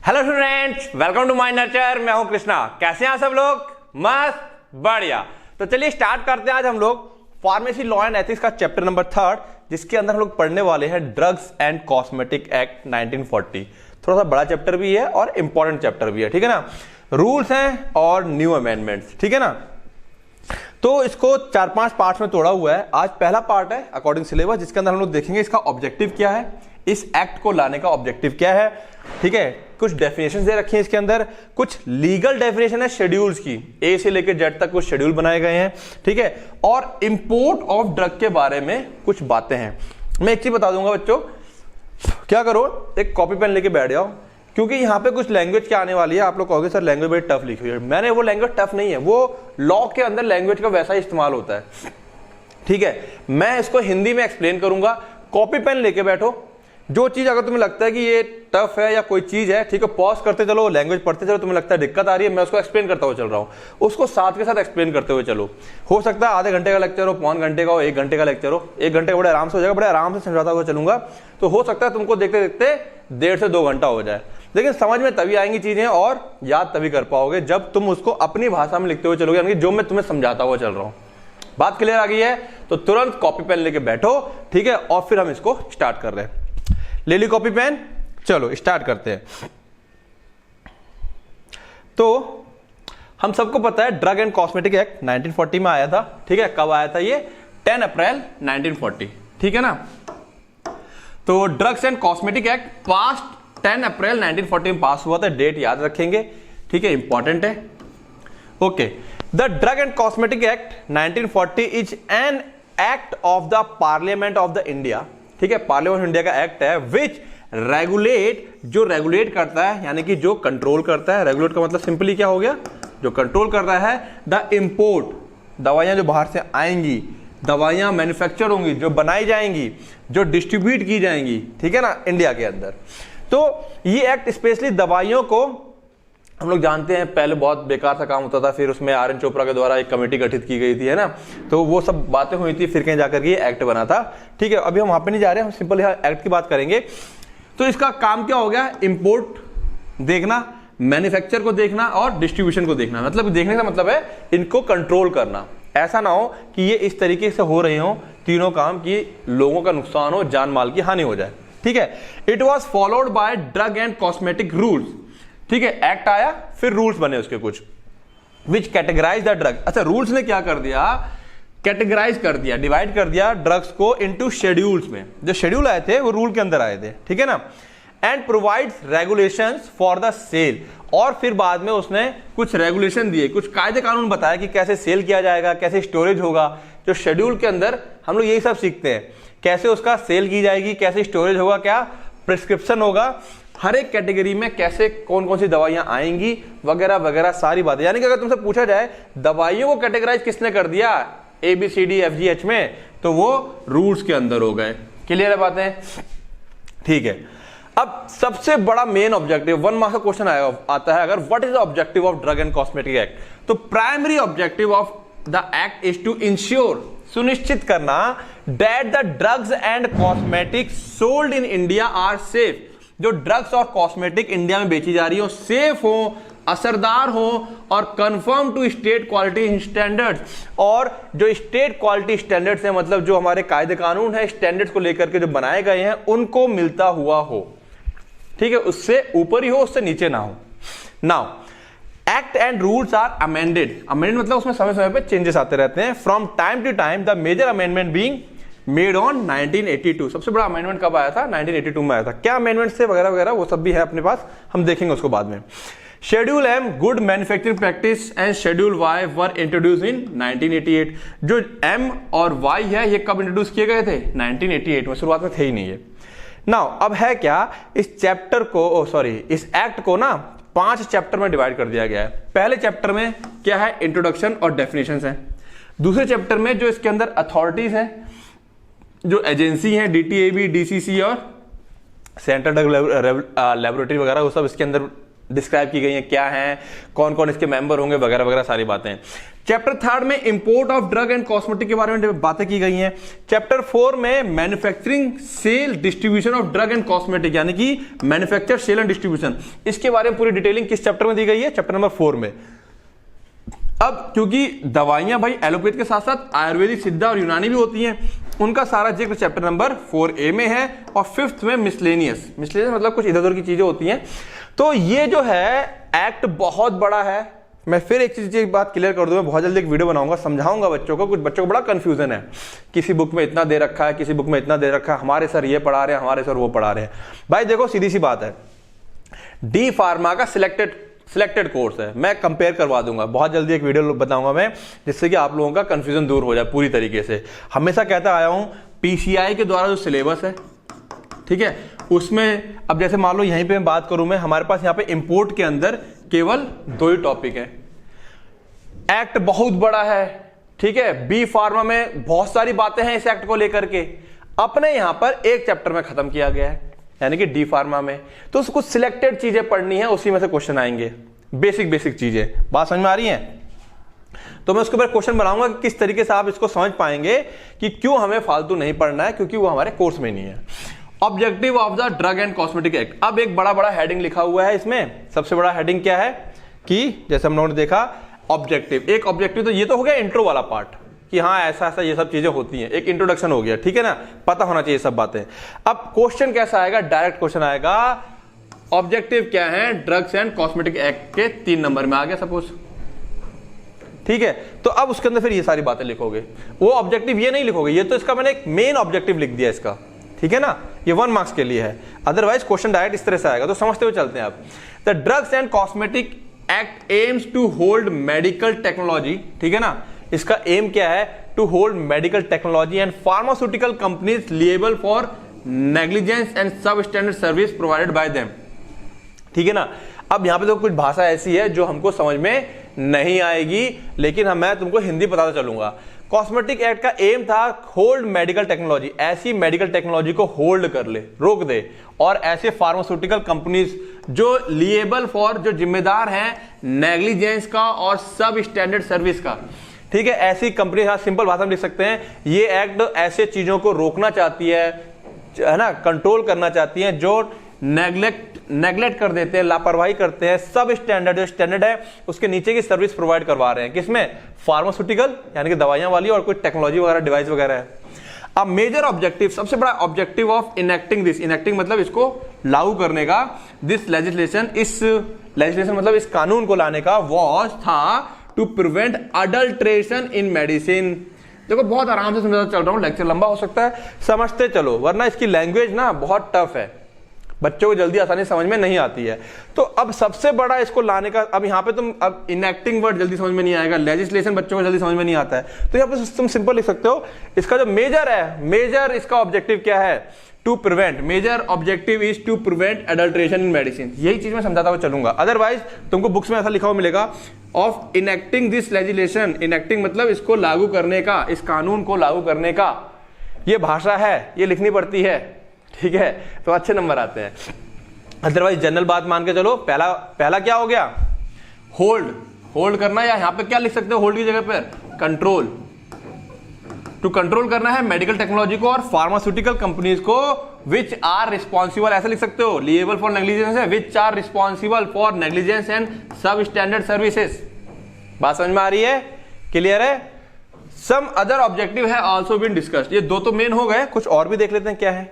Hello students, welcome to my nurture. मैं हूं कृष्णा। कैसे हैं आप सब लोग? मस्त, बढ़िया। तो चलिए स्टार्ट करते हैं। आज हम लोग फार्मेसी लॉ एंड एथिक्स का चैप्टर नंबर 3, जिसके अंदर हम लोग पढ़ने वाले हैं ड्रग्स एंड कॉस्मेटिक एक्ट 1940। थोड़ा सा बड़ा चैप्टर भी है और इंपॉर्टेंट चैप्टर भी है, ठीक है ना। रूल्स हैं और न्यू अमेंडमेंट्स, ठीक है ना। तो इसको 4-5 पार्ट्स में तोड़ा हुआ है। आज पहला पार्ट है अकॉर्डिंग सिलेबस, जिसके अंदर हम लोग देखेंगे इसका ऑब्जेक्टिव क्या है, इस एक्ट को लाने का ऑब्जेक्टिव क्या है, ठीक है। कुछ डेफिनेशन दे रखी है इसके अंदर, कुछ लीगल डेफिनेशन है शेड्यूल्स की, ए से लेकर जेड तक कुछ शेड्यूल बनाए गए हैं, ठीक है। और इंपोर्ट ऑफ ड्रग के बारे में कुछ बातें हैं। मैं एक चीज बता दूंगा बच्चों, क्या करो, एक कॉपी पेन लेके बैठ जाओ, क्योंकि यहां पे कुछ लैंग्वेज क्या आने वाली है। आप लोग कहोगे सर लैंग्वेज बड़ी टफ लिखी हुई है। मैंने वो लैंग्वेज टफ नहीं है, वो लॉ के अंदर लैंग्वेज का वैसा ही इस्तेमाल होता है, ठीक है। मैं इसको हिंदी में एक्सप्लेन करूंगा। कॉपी पेन लेके बैठो। जो चीज अगर तुम्हें लगता है कि ये टफ है या कोई चीज है, ठीक है, पॉज करते चलो, लैंग्वेज पढ़ते चलो। तुम्हें लगता है दिक्कत आ रही है, मैं उसको एक्सप्लेन करता हुआ चल रहा हूं, उसको साथ के साथ एक्सप्लेन करते हुए चलो। हो सकता है आधे घंटे का लेक्चर हो, पौन घंटे का हो, 1 घंटे का लेक्चर हो। 1 घंटे का बड़े आराम से हो जाएगा, बड़े आराम से समझाता हुआ चलूंगा। तो हो सकता है तुमको देखते देखते 1.5 से 2 घंटा हो जाए, लेकिन समझ में तभी आएंगी चीजें और याद तभी कर पाओगे जब तुम उसको अपनी भाषा में लिखते हुए चलोगे, यानी जो मैं तुम्हें समझाता हुआ चल रहा हूं। बात क्लियर आ गई है? तो तुरंत कॉपी पेन लेके बैठो, ठीक है, और फिर हम इसको स्टार्ट कर रहे हैं। ले ली कॉपी पेन, चलो स्टार्ट करते हैं। तो हम सबको पता है ड्रग एंड कॉस्मेटिक एक्ट 1940 में आया था, ठीक है। कब आया था ये? 10 अप्रैल 1940, ठीक है ना। तो ड्रग्स एंड कॉस्मेटिक एक्ट पास 10 अप्रैल 1940 में पास हुआ था। डेट याद रखेंगे, ठीक है, इंपॉर्टेंट है। Okay, the drug and cosmetic act 1940 is an act of the parliament of the India, ठीक है। पार्लियामेंट ऑफ इंडिया का एक्ट है विच रेगुलेट, जो रेगुलेट करता है, यानी कि जो कंट्रोल करता है। रेगुलेट का मतलब सिंपली क्या हो गया? जो कंट्रोल कर रहा है द इंपोर्ट, दवाइयां जो बाहर से आएंगी, दवाइयां मैन्युफैक्चर होंगी, जो बनाई जाएंगी, जो डिस्ट्रीब्यूट की जाएंगी, ठीक है ना, इंडिया के अंदर। तो ये एक्ट स्पेशली दवाइयों को, हम लोग जानते हैं पहले बहुत बेकार सा काम होता था, फिर उसमें आर एन चोपड़ा के द्वारा एक कमेटी गठित की गई थी, है ना। तो वो सब बातें हुई थी, फिर कहीं जाकर के ये एक्ट बना था, ठीक है। अभी हम वहां पे नहीं जा रहे हैं, हम सिंपल यहाँ एक्ट की बात करेंगे। तो इसका काम क्या हो गया? इंपोर्ट देखना, मैन्युफैक्चर को देखना और डिस्ट्रीब्यूशन को देखना। मतलब देखने का मतलब है इनको कंट्रोल करना। ऐसा ना हो कि ये इस तरीके से हो रहे हो तीनों काम कि लोगों का नुकसान हो, जान माल की हानि हो जाए, ठीक है। It was followed by drug and cosmetic rules, ठीक है। एक्ट आया, फिर रूल्स बने उसके कुछ, विच कैटेगराइज द ड्रग। अच्छा, रूल्स ने क्या कर दिया? कैटेगराइज कर दिया, डिवाइड कर दिया ड्रग्स को इनटू शेड्यूल्स में। जो शेड्यूल आए थे वो रूल के अंदर आए थे, ठीक है ना। And provides regulations for the sale, और फिर बाद में उसने कुछ रेगुलेशन दिए, कुछ कायदे कानून बताया कि कैसे सेल किया जाएगा, कैसे स्टोरेज होगा। जो शेड्यूल के अंदर हम लोग यही सब सीखते हैं, कैसे उसका सेल की जाएगी, कैसे स्टोरेज होगा, क्या प्रिस्क्रिप्शन होगा, हर एक कैटेगरी में कैसे कौन कौन सी दवाइयां आएंगी, वगैरह वगैरह सारी बातें। यानी कि अगर तुमसे पूछा जाए दवाइयों को कैटेगराइज किसने कर दिया ABCDFGH में, तो वो रूल्स के अंदर हो गए। क्लियर है बातें? ठीक है। अब सबसे बड़ा मेन ऑब्जेक्टिव, 1 मार्क्स का क्वेश्चन आता है अगर, what is the objective of drug and cosmetic act. तो primary objective of the act is to ensure, सुनिश्चित करना, that the drugs and cosmetic sold in India are safe. जो drugs और cosmetic India में बेची जा रही हो सेफ हो, असरदार हो और confirm to state quality standards. और जो स्टेट क्वालिटी स्टैंडर्ड्स हैं, मतलब जो हमारे कायदे कानून है, स्टैंडर्ड्स को लेकर के जो बनाए गए हैं, उनको मिलता हुआ हो, ठीक है, उससे ऊपर ही हो, उससे नीचे ना हो। Now act and rules are amended. Amended मतलब उसमें समय समय पे चेंजेस आते रहते हैं। From time to time the major amendment being made on 1982। सबसे बड़ा अमेंडमेंट कब आया था? 1982 में आया था। क्या अमेंडमेंट थे वगैरह वगैरह, वो सब भी है अपने पास, हम देखेंगे उसको बाद में। Schedule M, good manufacturing practice, and schedule Y were introduce in 1988। जो एम और वाई है ये कब इंट्रोड्यूस किए गए थे? 1988 में, शुरुआत में थे ही नहीं है। नाउ अब है क्या, इस चैप्टर को, इस एक्ट को ना 5 चैप्टर में डिवाइड कर दिया गया है। पहले चैप्टर में क्या है? इंट्रोडक्शन और डेफिनेशंस है। दूसरे चैप्टर में जो इसके अंदर अथॉरिटीज हैं, जो एजेंसी हैं, DTAB, DCC और सेंट्रल ड्रग लेबोरेटरी वगैरह, वो सब इसके अंदर डिस्क्राइब की गई हैं, क्या हैं, कौन कौन इसके मेंबर होंगे, वगैरह वगैरह सारी बातें। चैप्टर 3 में import of drug and cosmetic के बारे में बातें की गई हैं। चैप्टर 4 में manufacturing, sale, distribution of drug and cosmetic, यानी कि मैन्युफैक्चर, सेल एंड डिस्ट्रीब्यूशन, इसके बारे में पूरी डिटेलिंग किस चैप्टर में दी गई है? चैप्टर नंबर 4 में। अब क्योंकि दवाइयां भाई एलोपैथ के साथ साथ आयुर्वेदिक, सिद्धा और यूनानी भी होती हैं, उनका सारा जिक्र चैप्टर नंबर 4A में है। और 5th में मिसलेनियस, मिसलेनियस मतलब कुछ इधर उधर की चीजें होती हैं। तो ये जो है एक्ट बहुत बड़ा है। मैं फिर एक चीज की बात क्लियर कर दूं, मैं बहुत जल्दी एक वीडियो बनाऊंगा, समझाऊंगा बच्चों को। कुछ बच्चों को बड़ा कंफ्यूजन है, किसी बुक में इतना दे रखा है, किसी बुक में इतना दे रखा है, हमारे सर ये पढ़ा रहे हैं, हमारे सर वो पढ़ा रहे हैं। भाई देखो सीधी सी बात है, डी फार्मा का सिलेक्टेड कोर्स है, मैं कंपेयर करवा दूंगा, बहुत जल्दी एक वीडियो बताऊंगा मैं, जिससे कि आप लोगों का कंफ्यूजन दूर हो जाए पूरी तरीके से। हमेशा कहता आया हूं, पीसीआई के द्वारा जो सिलेबस है, ठीक है, उसमें अब जैसे मान लो यहीं पे मैं बात करूं, मैं हमारे पास यहां पे इंपोर्ट के अंदर केवल 2 ही टॉपिक है। एक्ट बहुत बड़ा है, ठीक है, बी फार्मा में बहुत सारी बातें हैं इस एक्ट को लेकर के, अपने यहां पर एक चैप्टर में खत्म किया गया है, यानी कि डी फार्मा में। तो कुछ सिलेक्टेड चीजें पढ़नी है, उसी में से क्वेश्चन आएंगे, बेसिक चीजें। बात समझ में आ रही है? तो मैं उसके ऊपर क्वेश्चन बनाऊंगा कि किस तरीके से आप इसको समझ पाएंगे कि क्यों हमें फालतू नहीं पढ़ना है, क्योंकि वो हमारे कोर्स में नहीं है। Objective of the drug and cosmetic act, अब एक बड़ा हेडिंग लिखा हुआ है इसमें। सबसे बड़ा हेडिंग क्या है कि जैसे हम लोगों ने देखा ऑब्जेक्टिव, एक ऑब्जेक्टिव, तो ये तो हो गया इंट्रो वाला पार्ट कि हाँ ऐसा ऐसा ये सब चीजें होती हैं, एक इंट्रोडक्शन हो गया, ठीक है ना, पता होना चाहिए सब बातें। अब क्वेश्चन कैसा आएगा? डायरेक्ट क्वेश्चन आएगा, ऑब्जेक्टिव क्या है ड्रग्स एंड कॉस्मेटिक एक्ट के 3 नंबर में आ गया सपोज, ठीक है। तो अब उसके अंदर फिर ये सारी बातें लिखोगे, वो ऑब्जेक्टिव ये नहीं लिखोगे, ये तो इसका मैंने एक मेन ऑब्जेक्टिव लिख दिया इसका, ठीक है ना, ये 1 मार्क्स के लिए है। अदरवाइज क्वेश्चन डायरेक्ट इस तरह से आएगा, तो समझते हुए चलते हैं आप। The drugs and cosmetic act aims to hold medical technology, ठीक है ना, इसका एम क्या है? To hold medical technology and pharmaceutical companies liable for negligence and substandard service provided by them, ठीक है ना। अब यहां पे तो कुछ भाषा ऐसी है जो हमको समझ में नहीं आएगी, लेकिन मैं तुमको हिंदी बताता चलूंगा। कॉस्मेटिक एक्ट का एम था होल्ड मेडिकल टेक्नोलॉजी, ऐसी मेडिकल टेक्नोलॉजी को होल्ड कर ले, रोक दे, और ऐसे फार्मास्यूटिकल कंपनीज जो लिएबल फॉर, जो जिम्मेदार हैं नेग्लिजेंस का और सब स्टैंडर्ड सर्विस का, ठीक है, ऐसी कंपनी, हाँ सिंपल भाषा में लिख सकते हैं, ये एक्ट ऐसे चीजों को रोकना चाहती है ना, कंट्रोल करना चाहती है जो नेग्लेक्ट कर देते हैं, लापरवाही करते हैं, सब स्टैंडर्ड, जो स्टैंडर्ड है उसके नीचे की सर्विस प्रोवाइड करवा रहे हैं, किसमें? फार्मास्यूटिकल, यानी कि दवाइयां वाली, और कोई टेक्नोलॉजी वगैरह, डिवाइस वगैरह है। अब मेजर ऑब्जेक्टिव, सबसे बड़ा objective of enacting this, enacting मतलब इसको लागू करने का, दिस लेजिस्लेशन, इस लेजिस्लेशन मतलब इस कानून को लाने का, वॉज था to prevent adulteration in medicine. देखो बहुत आराम से समझाता चल रहा हूं, लेक्चर लंबा हो सकता है, समझते चलो, वरना इसकी लैंग्वेज ना बहुत टफ है, बच्चों को जल्दी आसानी समझ में नहीं आती है। तो अब सबसे बड़ा इसको लाने का, अब यहाँ पे तुम, अब इनेक्टिंग वर्ड जल्दी समझ में नहीं आएगा, लेजिस्लेशन बच्चों को जल्दी समझ में नहीं आता है, तो यहाँ पे तुम सिंपल लिख सकते हो, इसका जो मेजर है, मेजर इसका ऑब्जेक्टिव क्या है? To prevent, major objective is to prevent adulteration in medicine. यही चीज मैं समझाता हुआ चलूंगा, अदरवाइज तुमको बुक्स में ऐसा लिखा हुआ मिलेगा of enacting this legislation, enacting मतलब इसको लागू करने का, इस कानून को लागू करने का, ये भाषा है, ये लिखनी पड़ती है, ठीक है, तो अच्छे नंबर आते हैं। अदरवाइज जनरल बात मान के चलो, पहला क्या हो गया? होल्ड करना, या यहां पे क्या लिख सकते हो होल्ड की जगह पर? कंट्रोल, टू कंट्रोल करना है मेडिकल टेक्नोलॉजी को और फार्मास्यूटिकल कंपनीज को, विच आर रिस्पॉन्सिबल, ऐसे लिख सकते हो, लिएबल फॉर नेग्लिजेंस है, which are responsible for negligence and substandard services. बात समझ में आ रही है? क्लियर है? सम अदर ऑब्जेक्टिव है आल्सो बीन डिस्कस्ड, ये 2 तो मेन हो गए, कुछ और भी देख लेते हैं क्या है।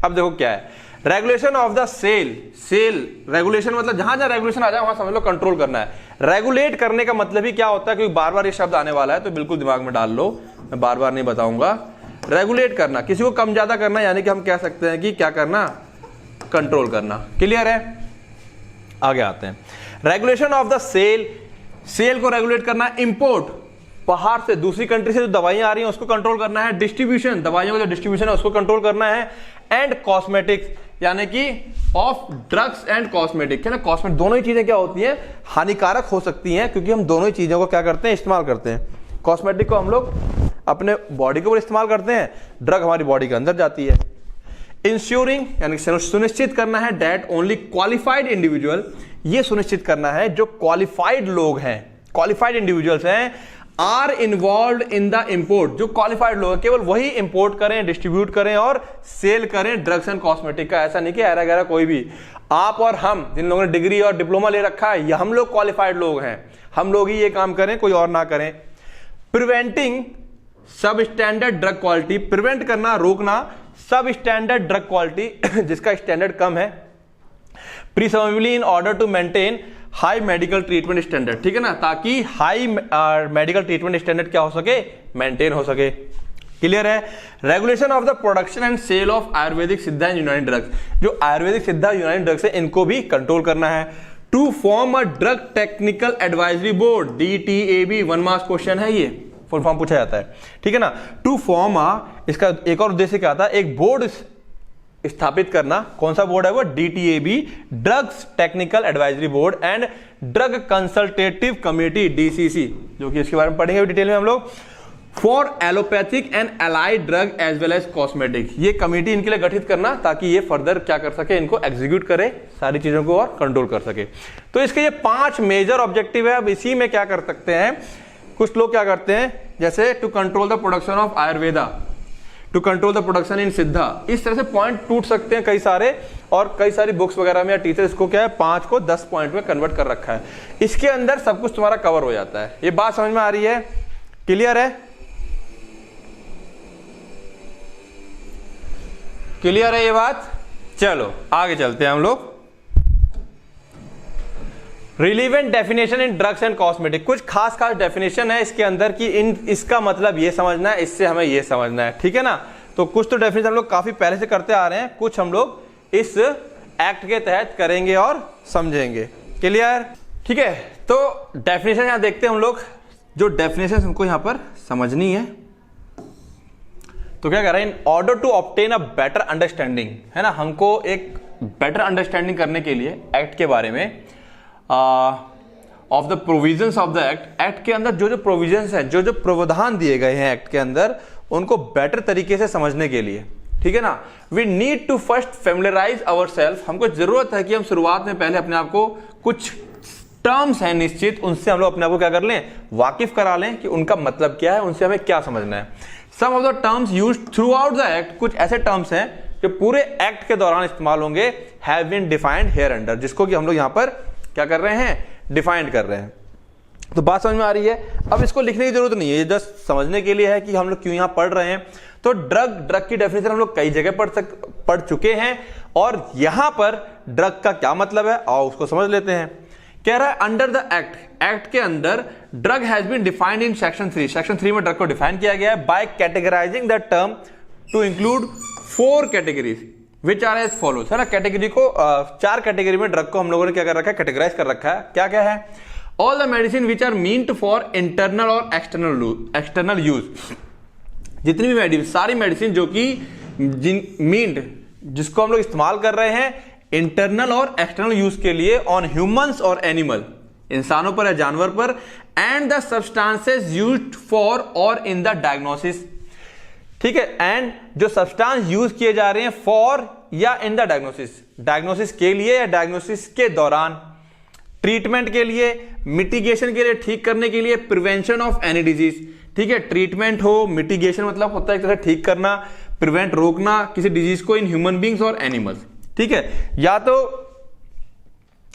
अब देखो क्या है, regulation of the sale regulation मतलब जहां जहां रेगुलेशन आ जाए वहां समझ लो कंट्रोल करना है। रेगुलेट करने का मतलब ही क्या होता है, क्योंकि बार बार ये शब्द आने वाला है, तो बिल्कुल दिमाग में डाल लो, मैं बार बार नहीं बताऊंगा। रेगुलेट करना, किसी को कम ज्यादा करना, यानी कि हम कह सकते हैं कि क्या करना? कंट्रोल करना। क्लियर है? आगे आते हैं। रेगुलेशन ऑफ द सेल को रेगुलेट करना। इंपोर्ट, बाहर से दूसरी कंट्री से जो दवाइयां आ रही हैं उसको कंट्रोल करना है। डिस्ट्रीब्यूशन, दवाइयों का जो डिस्ट्रीब्यूशन है उसको कंट्रोल करना है। एंड कॉस्मेटिक्स, यानी कि ऑफ ड्रग्स एंड कॉस्मेटिक, है ना, कॉस्मेटिक दोनों ही चीजें क्या होती हैं? हानिकारक हो सकती हैं, क्योंकि हम दोनों ही चीजों को क्या करते हैं? इस्तेमाल करते हैं। कॉस्मेटिक को हम लोग अपने बॉडी के ऊपर इस्तेमाल करते हैं, ड्रग हमारी बॉडी के अंदर जाती है। इंश्योरिंग, यानी सुनिश्चित करना है, दैट ओनली क्वालिफाइड इंडिविजुअल ये सुनिश्चित करना है जो क्वालिफाइड लोग हैं, क्वालिफाइड इंडिविजुअल्स हैं, are involve in the import, जो क्वालिफाइड लोग हैं केवल वही इंपोर्ट करें, डिस्ट्रीब्यूट करें और सेल करें ड्रग्स एंड कॉस्मेटिक का। ऐसा नहीं कि ऐरा गैरा कोई भी, आप और हम जिन लोगों ने डिग्री और डिप्लोमा ले रखा है, ये हम लोग क्वालिफाइड लोग हैं, हम लोग ही ये काम करें, कोई और ना करें। प्रिवेंटिंग सब स्टैंडर्ड ड्रग क्वालिटी, प्रिवेंट करना, रोकना सब स्टैंडर्ड ड्रग क्वालिटी जिसका स्टैंडर्ड कम है, preferably in order to maintain high medical treatment standard, ठीक है ना, ताकि हाई मेडिकल ट्रीटमेंट स्टैंडर्ड क्या हो सके, मेंटेन हो सके। क्लियर है। Regulation of the production and sale of Ayurvedic Siddha and यूनानी ड्रग्स, जो आयुर्वेदिक सिद्धा यूनानी ड्रग्स है इनको भी कंट्रोल करना है। To form a drug technical advisory board, DTAB, 1 marks question है, ये फुल फॉर्म पूछा जाता है, ठीक है ना। टू फॉर्म इसका एक और उद्देश्य क्या था, एक बोर्ड स्थापित करना। कौन सा बोर्ड है वो, DTAB, drugs technical advisory board and drug consultative committee, DCC, जो कि इसके बारे में पढ़ेंगे डिटेल में हम लोग। For allopathic and allied drug as well as cosmetic, ये कमेटी इनके लिए गठित करना ताकि ये फर्दर क्या कर सके, इनको एग्जीक्यूट करे, सारी चीजों को और कंट्रोल कर सके। तो इसके ये 5 मेजर ऑब्जेक्टिव है। अब इसी में क्या कर सकते हैं, कुछ लोग क्या करते हैं, जैसे to control the production of Ayurveda, to control the production in Siddha, इस तरह से पॉइंट टूट सकते हैं कई सारे, और कई सारी बुक्स वगैरह में या टीचर इसको क्या है 5 को 10 पॉइंट में कन्वर्ट कर रखा है। इसके अंदर सब कुछ तुम्हारा कवर हो जाता है। ये बात समझ में आ रही है, क्लियर है, क्लियर है ये बात। चलो आगे चलते हैं हम लोग। Relevant definition in drugs and cosmetic, कुछ खास डेफिनेशन है इसके अंदर की इसका मतलब ये समझना है, इससे हमें ये समझना है, ठीक है ना। तो कुछ तो डेफिनेशन हम लोग काफी पहले से करते आ रहे हैं, कुछ हम लोग इस एक्ट के तहत करेंगे और समझेंगे। क्लियर, ठीक है। तो डेफिनेशन यहां देखते हैं हम लोग, जो डेफिनेशन हमको यहां पर समझनी है। तो क्या कह रहे हैं, in order to obtain a better understanding, है ना, हमको एक बेटर अंडरस्टैंडिंग करने के लिए एक्ट के बारे में, of the provisions of the act के अंदर जो जो प्रोविजंस है, जो जो प्रावधान दिए गए हैं एक्ट के अंदर, उनको बेटर तरीके से समझने के लिए, ठीक है ना, we need to first familiarise our self, हमको जरूरत है कि हम शुरुआत में पहले अपने आप को कुछ टर्म्स हैं निश्चित, उनसे हम लोग अपने आप को क्या कर लें, वाकिफ करा लें कि उनका मतलब क्या है, उनसे हमें क्या समझना है। Some of the terms used throughout the act, कुछ ऐसे टर्म्स हैं जो पूरे एक्ट के दौरान इस्तेमाल होंगे, have been defined here under, जिसको कि हम लोग यहां पर क्या कर रहे हैं, डिफाइंड कर रहे हैं। तो बात समझ में आ रही है। अब इसको लिखने की जरूरत नहीं है, ये जस्ट समझने के लिए है कि हम लोग क्यों यहां पढ़ रहे हैं। तो ड्रग की डेफिनेशन हम लोग कई जगह पढ़ चुके हैं, और यहां पर ड्रग का क्या मतलब है आओ उसको समझ लेते हैं। कह रहा है अंडर द एक्ट के अंदर drug has been defined in section 3, section 3 में ड्रग को डिफाइन किया गया है by categorising the term to include 4 categories which are as follows, है ना। कैटेगरी को 4 कैटेगरी में ड्रग को हम लोगों ने क्या कर रखा है, कैटेगराइज कर रखा है। क्या क्या है, all the medicine which are meant for internal और एक्सटर्नल यूज, जितनी भी मेडिसिन, सारी मेडिसिन जो कि मीन्ड, जिसको हम लोग इस्तेमाल कर रहे हैं इंटरनल और एक्सटर्नल यूज के लिए, ऑन ह्यूमंस और एनिमल, इंसानों पर या जानवर पर, and the substances used for और इन द डायग्नोसिस, ठीक है, एंड जो सब्सटेंस यूज किए जा रहे हैं फॉर या इन द डायग्नोसिस, डायग्नोसिस के लिए या डायग्नोसिस के दौरान, ट्रीटमेंट के लिए, मिटिगेशन के लिए, ठीक करने के लिए, प्रिवेंशन ऑफ एनी डिजीज, ठीक है, ट्रीटमेंट हो, मिटिगेशन मतलब होता है एक तरह ठीक करना, प्रिवेंट रोकना किसी डिजीज को इन ह्यूमन बींग्स और एनिमल्स, ठीक है। या तो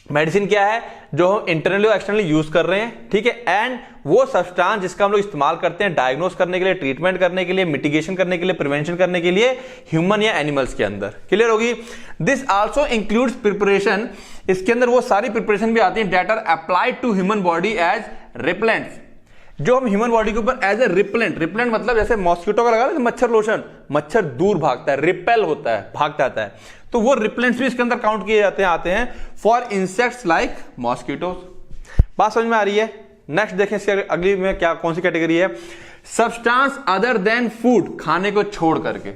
मेडिसिन क्या है जो हम इंटरनली और एक्सटर्नली यूज कर रहे हैं, ठीक है, एंड वो सब्सटेंस जिसका हम लोग इस्तेमाल करते हैं डायग्नोस करने के लिए, ट्रीटमेंट करने के लिए, मिटिगेशन करने के लिए, प्रिवेंशन करने के लिए ह्यूमन या एनिमल्स के अंदर। क्लियर होगी। दिस आल्सो इंक्लूड्स प्रिपरेशन, इसके अंदर वो सारी प्रिपरेशन भी आती है that are applied to human body as repellents, जो हम ह्यूमन बॉडी के ऊपर एज ए रिपेलेंट, रिपेलेंट मतलब जैसे मॉस्किटो का लगा ना मच्छर लोशन, मच्छर दूर भागता है, रिपेल होता है, भागता आता है, तो वो रिपेलेंट्स भी इसके अंदर काउंट किए जाते हैं, आते हैं फॉर इंसेक्ट्स लाइक मॉस्किटोस। बात समझ में आ रही है। नेक्स्ट देखें इसके अगली में क्या, कौन सी कैटेगरी है, सब्सटेंस अदर देन फूड, खाने को छोड़ करके,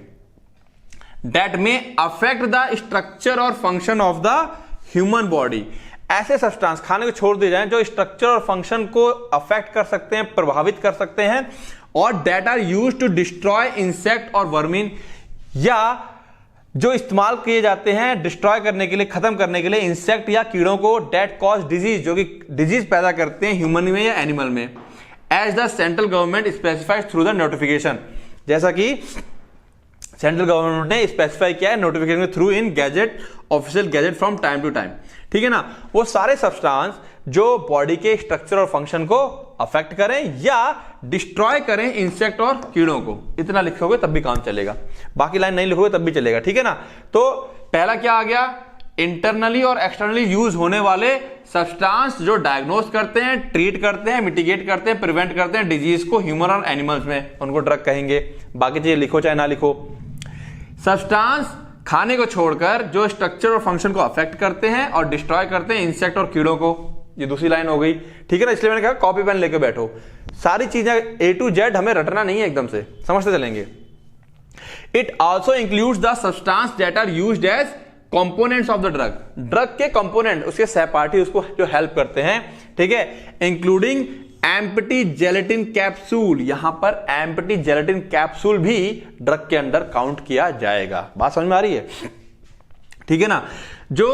दैट में अफेक्ट द स्ट्रक्चर और function of the human body, ऐसे सब्सटेंस खाने को छोड़ दिए जाएं जो स्ट्रक्चर और फंक्शन को अफेक्ट कर सकते हैं, प्रभावित कर सकते हैं, और that are used to destroy insect और वर्मिन, या जो इस्तेमाल किए जाते हैं डिस्ट्रॉय करने के लिए, खत्म करने के लिए इंसेक्ट या कीड़ों को, डेट कॉज डिजीज, जो कि डिजीज पैदा करते हैं ह्यूमन में या एनिमल में, as the central government specified through the notification, जैसा कि सेंट्रल गवर्नमेंट ने स्पेसिफाई किया है नोटिफिकेशन के through in gazette, official gazette from time to time, ठीक है ना। वो सारे सब्सटेंस जो बॉडी के स्ट्रक्चर और फंक्शन को अफेक्ट करें या डिस्ट्रॉय करें इंसेक्ट और कीड़ों को, इतना लिखोगे तब भी काम चलेगा, बाकी लाइन नहीं लिखोगे तब भी चलेगा, ठीक है ना। तो पहला क्या आ गया, इंटरनली और एक्सटर्नली यूज होने वाले सब्सटेंस जो डायग्नोस करते हैं, ट्रीट करते हैं, मिटिगेट करते हैं, प्रिवेंट करते हैं डिजीज को ह्यूमन और एनिमल्स में, उनको ड्रग कहेंगे। बाकी चीजें लिखो चाहे ना लिखो। सब्सटेंस खाने को छोड़कर जो स्ट्रक्चर और फंक्शन को अफेक्ट करते हैं और डिस्ट्रॉय करते हैं इंसेक्ट और कीड़ों को, ये दूसरी लाइन हो गई, ठीक है ना। इसलिए मैंने कहा कॉपी पेन लेके बैठो, सारी चीजें A to Z हमें रटना नहीं है, एकदम से समझते चलेंगे। It also includes the substance that are used as components of the drug, drug के कंपोनेंट, उसके सहपाठी उसको जो हेल्प करते हैं, ठीक है, इंक्लूडिंग एम्प्टी जेलेटिन कैप्सूल, यहां पर एम्प्टी जेलेटिन कैप्सूल भी ड्रग के अंदर काउंट किया जाएगा। बात समझ में आ रही है, ठीक है ना। जो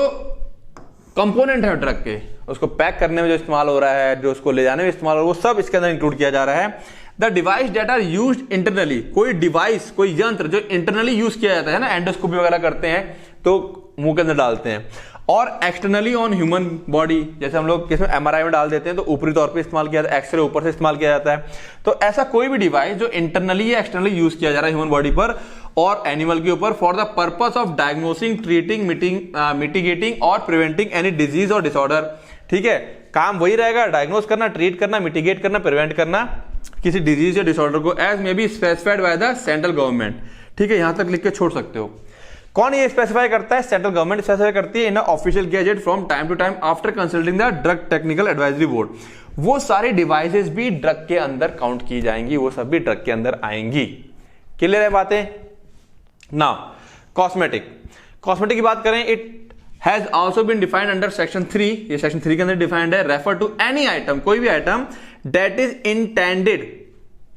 कंपोनेंट है ड्रग के, उसको पैक करने में जो इस्तेमाल हो रहा है, जो उसको ले जाने में इस्तेमाल हो रहा है, वो सब इसके अंदर इंक्लूड किया जा रहा है। The device that are used internally, कोई डिवाइस, कोई यंत्र जो इंटरनली यूज किया जाता है ना, एंडोस्कोपी वगैरह करते हैं तो मुंह के अंदर डालते हैं, और एक्सटर्नली ऑन ह्यूमन बॉडी, जैसे हम लोग किसमें MRI में डाल देते हैं तो ऊपरी तौर पे इस्तेमाल किया जाता है, एक्सरे ऊपर से इस्तेमाल किया जाता है। तो ऐसा कोई भी डिवाइस जो इंटरनली या एक्सटर्नली यूज किया जा रहा है ह्यूमन बॉडी पर और एनिमल के ऊपर for the purpose of diagnosing, treating, mitigating और प्रिवेंटिंग एनी डिजीज और डिसऑर्डर, ठीक है, काम वही रहेगा, डायग्नोस करना, ट्रीट करना, मिटिगेट करना, प्रिवेंट करना किसी डिजीज या डिसऑर्डर को, as may be specified by the central government, ठीक है, यहां तक लिख के छोड़ सकते हो। कौन ये स्पेसिफाई करता है, सेंट्रल गवर्नमेंट स्पेसिफाई करती है in official gazette from time to time after consulting the drug technical advisory board. वो सारी डिवाइसेस भी ड्रग के अंदर काउंट की जाएंगी, वो सब भी ड्रग के अंदर आएंगी। क्लियर है बातें। नाउ कॉस्मेटिक, कॉस्मेटिक की बात करें, it has also been defined under section 3, ये सेक्शन 3 के अंदर डिफाइंड है, रेफर टू एनी आइटम, कोई भी item that is intended,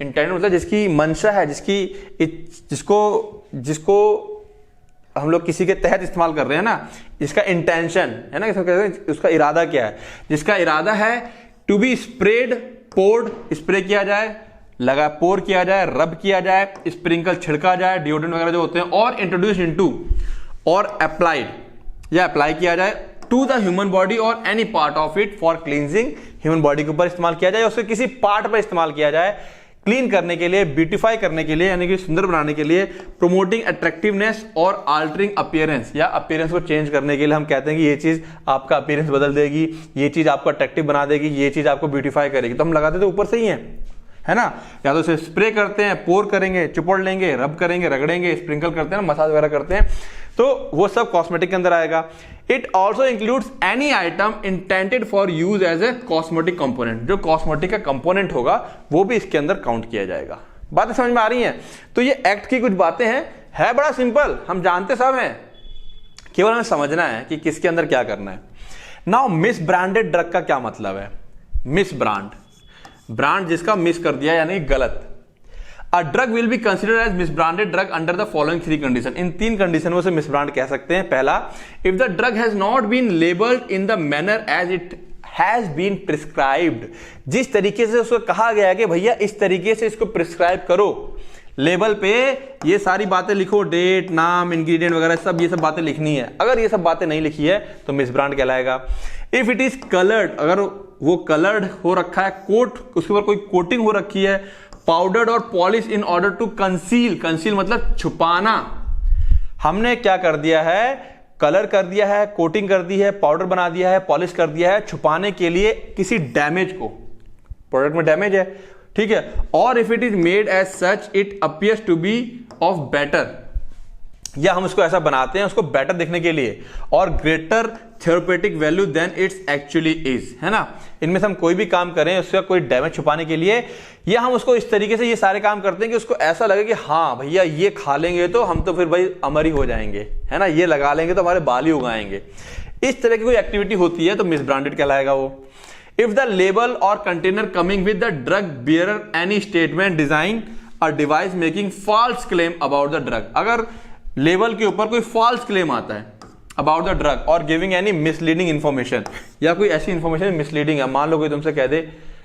intended मतलब जिसकी मंशा है, जिसको हम लोग किसी के तहत इस्तेमाल कर रहे हैं ना, जिसका इंटेंशन है ना, उसका इरादा क्या है, जिसका इरादा है to be spread, poured, spray किया जाए, लगा पोर किया जाए, रब किया जाए, स्प्रिंकल छिड़का जाए, डिओड्रेंट वगैरह जो होते हैं, और इंट्रोड्यूस इनटू और अप्लाइड या अप्लाई किया जाए टू द ह्यूमन बॉडी और any part of it for cleansing, human body के ऊपर इस्तेमाल किया जाए, उसके किसी पार्ट पर इस्तेमाल किया जाए क्लीन करने के लिए, ब्यूटिफाई करने के लिए, यानी कि सुंदर बनाने के लिए, प्रोमोटिंग अट्रैक्टिवनेस और अल्टरिंग अपीयरेंस, या अपीयरेंस को चेंज करने के लिए हम कहते हैं कि ये चीज आपका अपीयरेंस बदल देगी, ये चीज आपको अट्रैक्टिव बना देगी, ये चीज आपको ब्यूटिफाई करेगी, तो हम लगाते तो ऊपर से ही है ना, या तो उसे स्प्रे करते हैं, पोर करेंगे, चिपड़ लेंगे, रब करेंगे, रगड़ेंगे, स्प्रिंकल करते हैं, मसाज वगैरह करते हैं, तो वो सब कॉस्मेटिक के अंदर आएगा। It also includes any item intended for use as a cosmetic component, जो कॉस्मेटिक का कंपोनेंट होगा वो भी इसके अंदर काउंट किया जाएगा। बातें समझ में आ रही हैं। तो ये एक्ट की कुछ बातें हैं, है बड़ा सिंपल, हम जानते सब हैं, केवल हमें समझना है कि किसके अंदर क्या करना है। नाउ मिस ब्रांडेड ड्रग का क्या मतलब है? मिस ब्रांड, ब्रांड जिसका मिस कर दिया यानी गलत। A drug will be considered as misbranded drug under the following 3 condition. इन 3 कंडीशन में से मिसब्रांड कह सकते हैं। पहला, if the drug has not been labelled in the manner as it has been prescribed, जिस तरीके से उसको कहा गया है कि भैया इस तरीके से इसको प्रिस्क्राइब करो, लेबल पे ये सारी बातें लिखो, डेट, नाम, इंग्रेडिएंट वगैरह सब, ये सब बातें लिखनी है। अगर ये सब बातें नहीं लिखी है तो मिसब्रांड कहलाएगा। इफ इट इज कलर्ड, अगर वो कलर्ड हो रखा है, कोट, उसके ऊपर कोई कोटिंग हो रखी है, पाउडर्ड और polish in order to conceal, conceal मतलब छुपाना, हमने क्या कर दिया है, कलर कर दिया है, कोटिंग कर दी है, पाउडर बना दिया है, पॉलिश कर दिया है, छुपाने के लिए किसी डैमेज को, प्रोडक्ट में डैमेज है, ठीक है। और if it is made as such it appears to be of better, या हम उसको ऐसा बनाते हैं उसको बेटर दिखने के लिए, और greater therapeutic value than it's actually is, है ना। इनमें से हम कोई भी काम करें उसका कोई डैमेज छुपाने के लिए, या हम उसको इस तरीके से ये सारे काम करते हैं कि उसको ऐसा लगे कि हाँ भैया ये खा लेंगे तो हम तो फिर भाई अमर ही हो जाएंगे, है ना, ये लगा लेंगे तो हमारे बाल ही उगाएंगे, इस तरह की कोई एक्टिविटी होती है तो मिसब्रांडेड कहलाएगा वो। इफ द लेबल और container coming with the drug bearer any statement, design और device making false claim about the drug, अगर लेवल के ऊपर कोई फॉल्स क्लेम आता है अबाउट द ड्रग और गिविंग एनी मिसलीडिंग इन्फॉर्मेशन, या कोई ऐसी इन्फॉर्मेशन मिसलीडिंग है, मान लो कोई तुमसे कह दे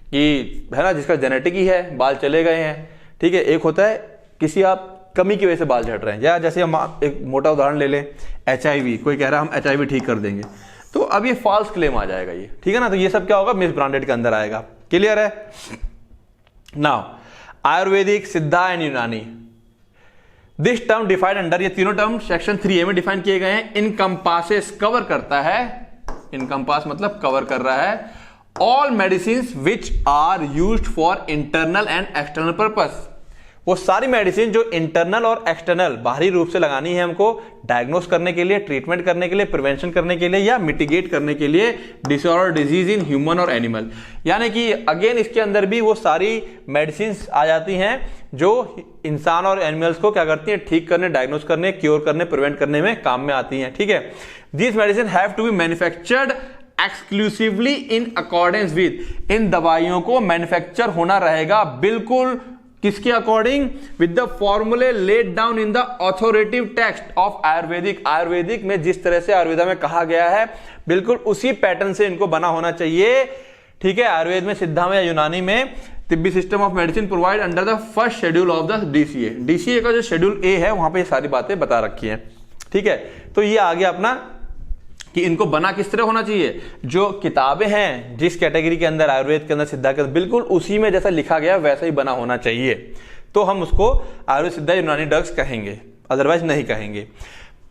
कि है ना जिसका जेनेटिक ही है, बाल चले गए हैं, ठीक है, एक होता है किसी आप कमी की वजह से बाल झड़ रहे हैं, या जैसे हम एक मोटा उदाहरण ले लें HIV, कोई कह रहा है हम HIV ठीक कर देंगे, तो अब ये फॉल्स क्लेम आ जाएगा ये, ठीक है ना, तो ये सब क्या होगा, मिस ब्रांडेड के अंदर आएगा। क्लियर है? नाउ आयुर्वेदिक, सिद्धा एंड यूनानी, दिस टर्म डिफाइंड अंडर, ये तीनों टर्म सेक्शन 3A में डिफाइन किए गए हैं। इनकम्पासेस, कवर करता है, इनकम्पास मतलब कवर कर रहा है, all medicine which are used for internal and external purpose, वो सारी मेडिसिन जो इंटरनल और एक्सटर्नल बाहरी रूप से लगानी है हमको डायग्नोस करने के लिए, ट्रीटमेंट करने के लिए, प्रिवेंशन करने के लिए, या मिटिगेट करने के लिए डिसऑर्डर डिजीज इन ह्यूमन और एनिमल, यानी कि अगेन इसके अंदर भी वो सारी मेडिसिन आ जाती हैं जो इंसान और एनिमल्स को क्या करती हैं, ठीक करने, डायग्नोस करने, क्योर करने, प्रिवेंट करने में काम में आती हैं, ठीक है। This medicine have to be manufactured exclusively in accordance with, इन दवाइयों को मैन्युफैक्चर होना रहेगा बिल्कुल किसके according, with the formulae laid down in the authoritative text of Ayurvedic, Ayurvedic में जिस तरह से आयुर्वेदा में कहा गया है बिल्कुल उसी पैटर्न से इनको बना होना चाहिए, ठीक है। आयुर्वेद में, सिद्धा में या यूनानी में, Tibbi system of medicine provide under the first schedule of the DCA, DCA का जो शेड्यूल A है वहां पे ये सारी बातें बता रखी हैं, ठीक है। तो ये आ गया अपना कि इनको बना किस तरह होना चाहिए, जो किताबें हैं जिस कैटेगरी के अंदर, आयुर्वेद के अंदर, सिद्धा के अंदर, बिल्कुल उसी में जैसा लिखा गया वैसा ही बना होना चाहिए, तो हम उसको आयुर्वेद, सिद्धा, यूनानी ड्रग्स कहेंगे, अदरवाइज नहीं कहेंगे।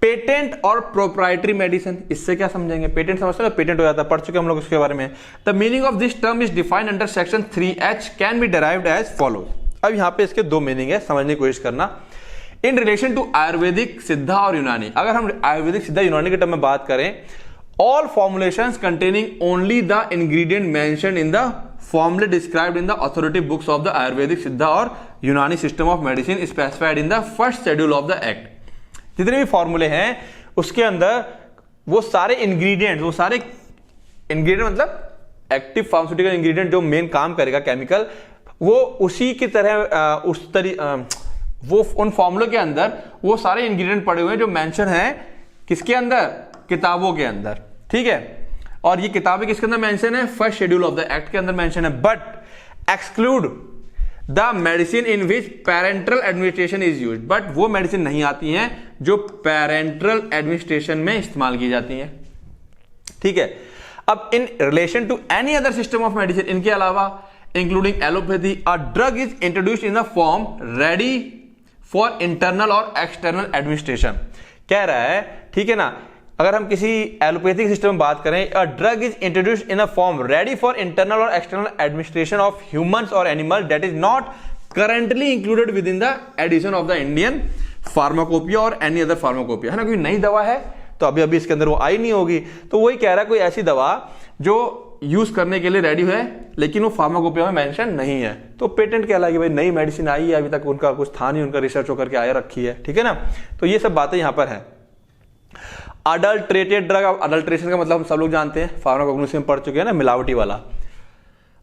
पेटेंट और प्रोप्राइटरी मेडिसिन, इससे क्या समझेंगे, पेटेंट समझते हो, पेटेंट हो जाता है, पढ़ चुके हम लोग उसके बारे में। The meaning of this term is defined under section 3H can be derived as follows. अब यहां पे इसके दो मीनिंग है, समझने की कोशिश करना। इन रिलेशन टू आयुर्वेदिक, सिद्धा और यूनानी, अगर हम आयुर्वेदिक, सिद्धा, यूनानी के टर्म में बात करें, all formulations containing only the ingredient mentioned in the formula described in the authoritative books of the Ayurvedic, Siddha और Unani system of medicine specified in the first schedule of the act। जितने भी फॉर्मूले हैं उसके अंदर वो सारे ingredients, वो सारे इंग्रेडिएंट मतलब एक्टिव फार्मास्यूटिकल इंग्रेडिएंट जो मेन काम करेगा केमिकल, वो उसी की तरह वो उन फॉर्मूलों के अंदर वो सारे इंग्रेडिएंट पड़े हुए हैं जो मेंशन है किसके अंदर, किताबों के अंदर, ठीक है। और ये किताबें किसके अंदर मेंशन है, first schedule of the act के अंदर मेंशन है। But exclude the medicine in which parental administration is used, but वो मेडिसिन नहीं आती हैं जो पेरेंटल एडमिनिस्ट्रेशन में इस्तेमाल की जाती हैं, ठीक है। अब in relation to any other system of medicine, इनके अलावा including allopathy, a drug is introduced in the form ready for internal और एक्सटर्नल एडमिनिस्ट्रेशन, कह रहा है, ठीक है ना। अगर हम किसी एलोपैथिक सिस्टम में बात करें, a drug is introduced in a form ready for internal और एक्सटर्नल एडमिनिस्ट्रेशन ऑफ ह्यूमंस और animal that is not currently included within the edition of the Indian pharmacopoeia और एनी अदर फार्माकोपिया, है ना। कोई नई दवा है तो अभी अभी इसके अंदर वो आई नहीं होगी, तो वही कह रहा है कोई ऐसी दवा जो यूज करने के लिए रेडी है लेकिन वो फार्माकोपिया में मेंशन नहीं है, तो पेटेंट कहलाएगी। भाई नई मेडिसिन आई है, अभी तक उनका कुछ था नहीं, उनका रिसर्च होकर के आया रखी है, ठीक है ना। तो ये सब बातें यहां पर है। अडल्ट्रेटेड ड्रग, अडल्ट्रेशन का मतलब हम सब लोग जानते हैं, फार्माकोग्नोसी में पढ़ चुके हैं ना, मिलावटी वाला।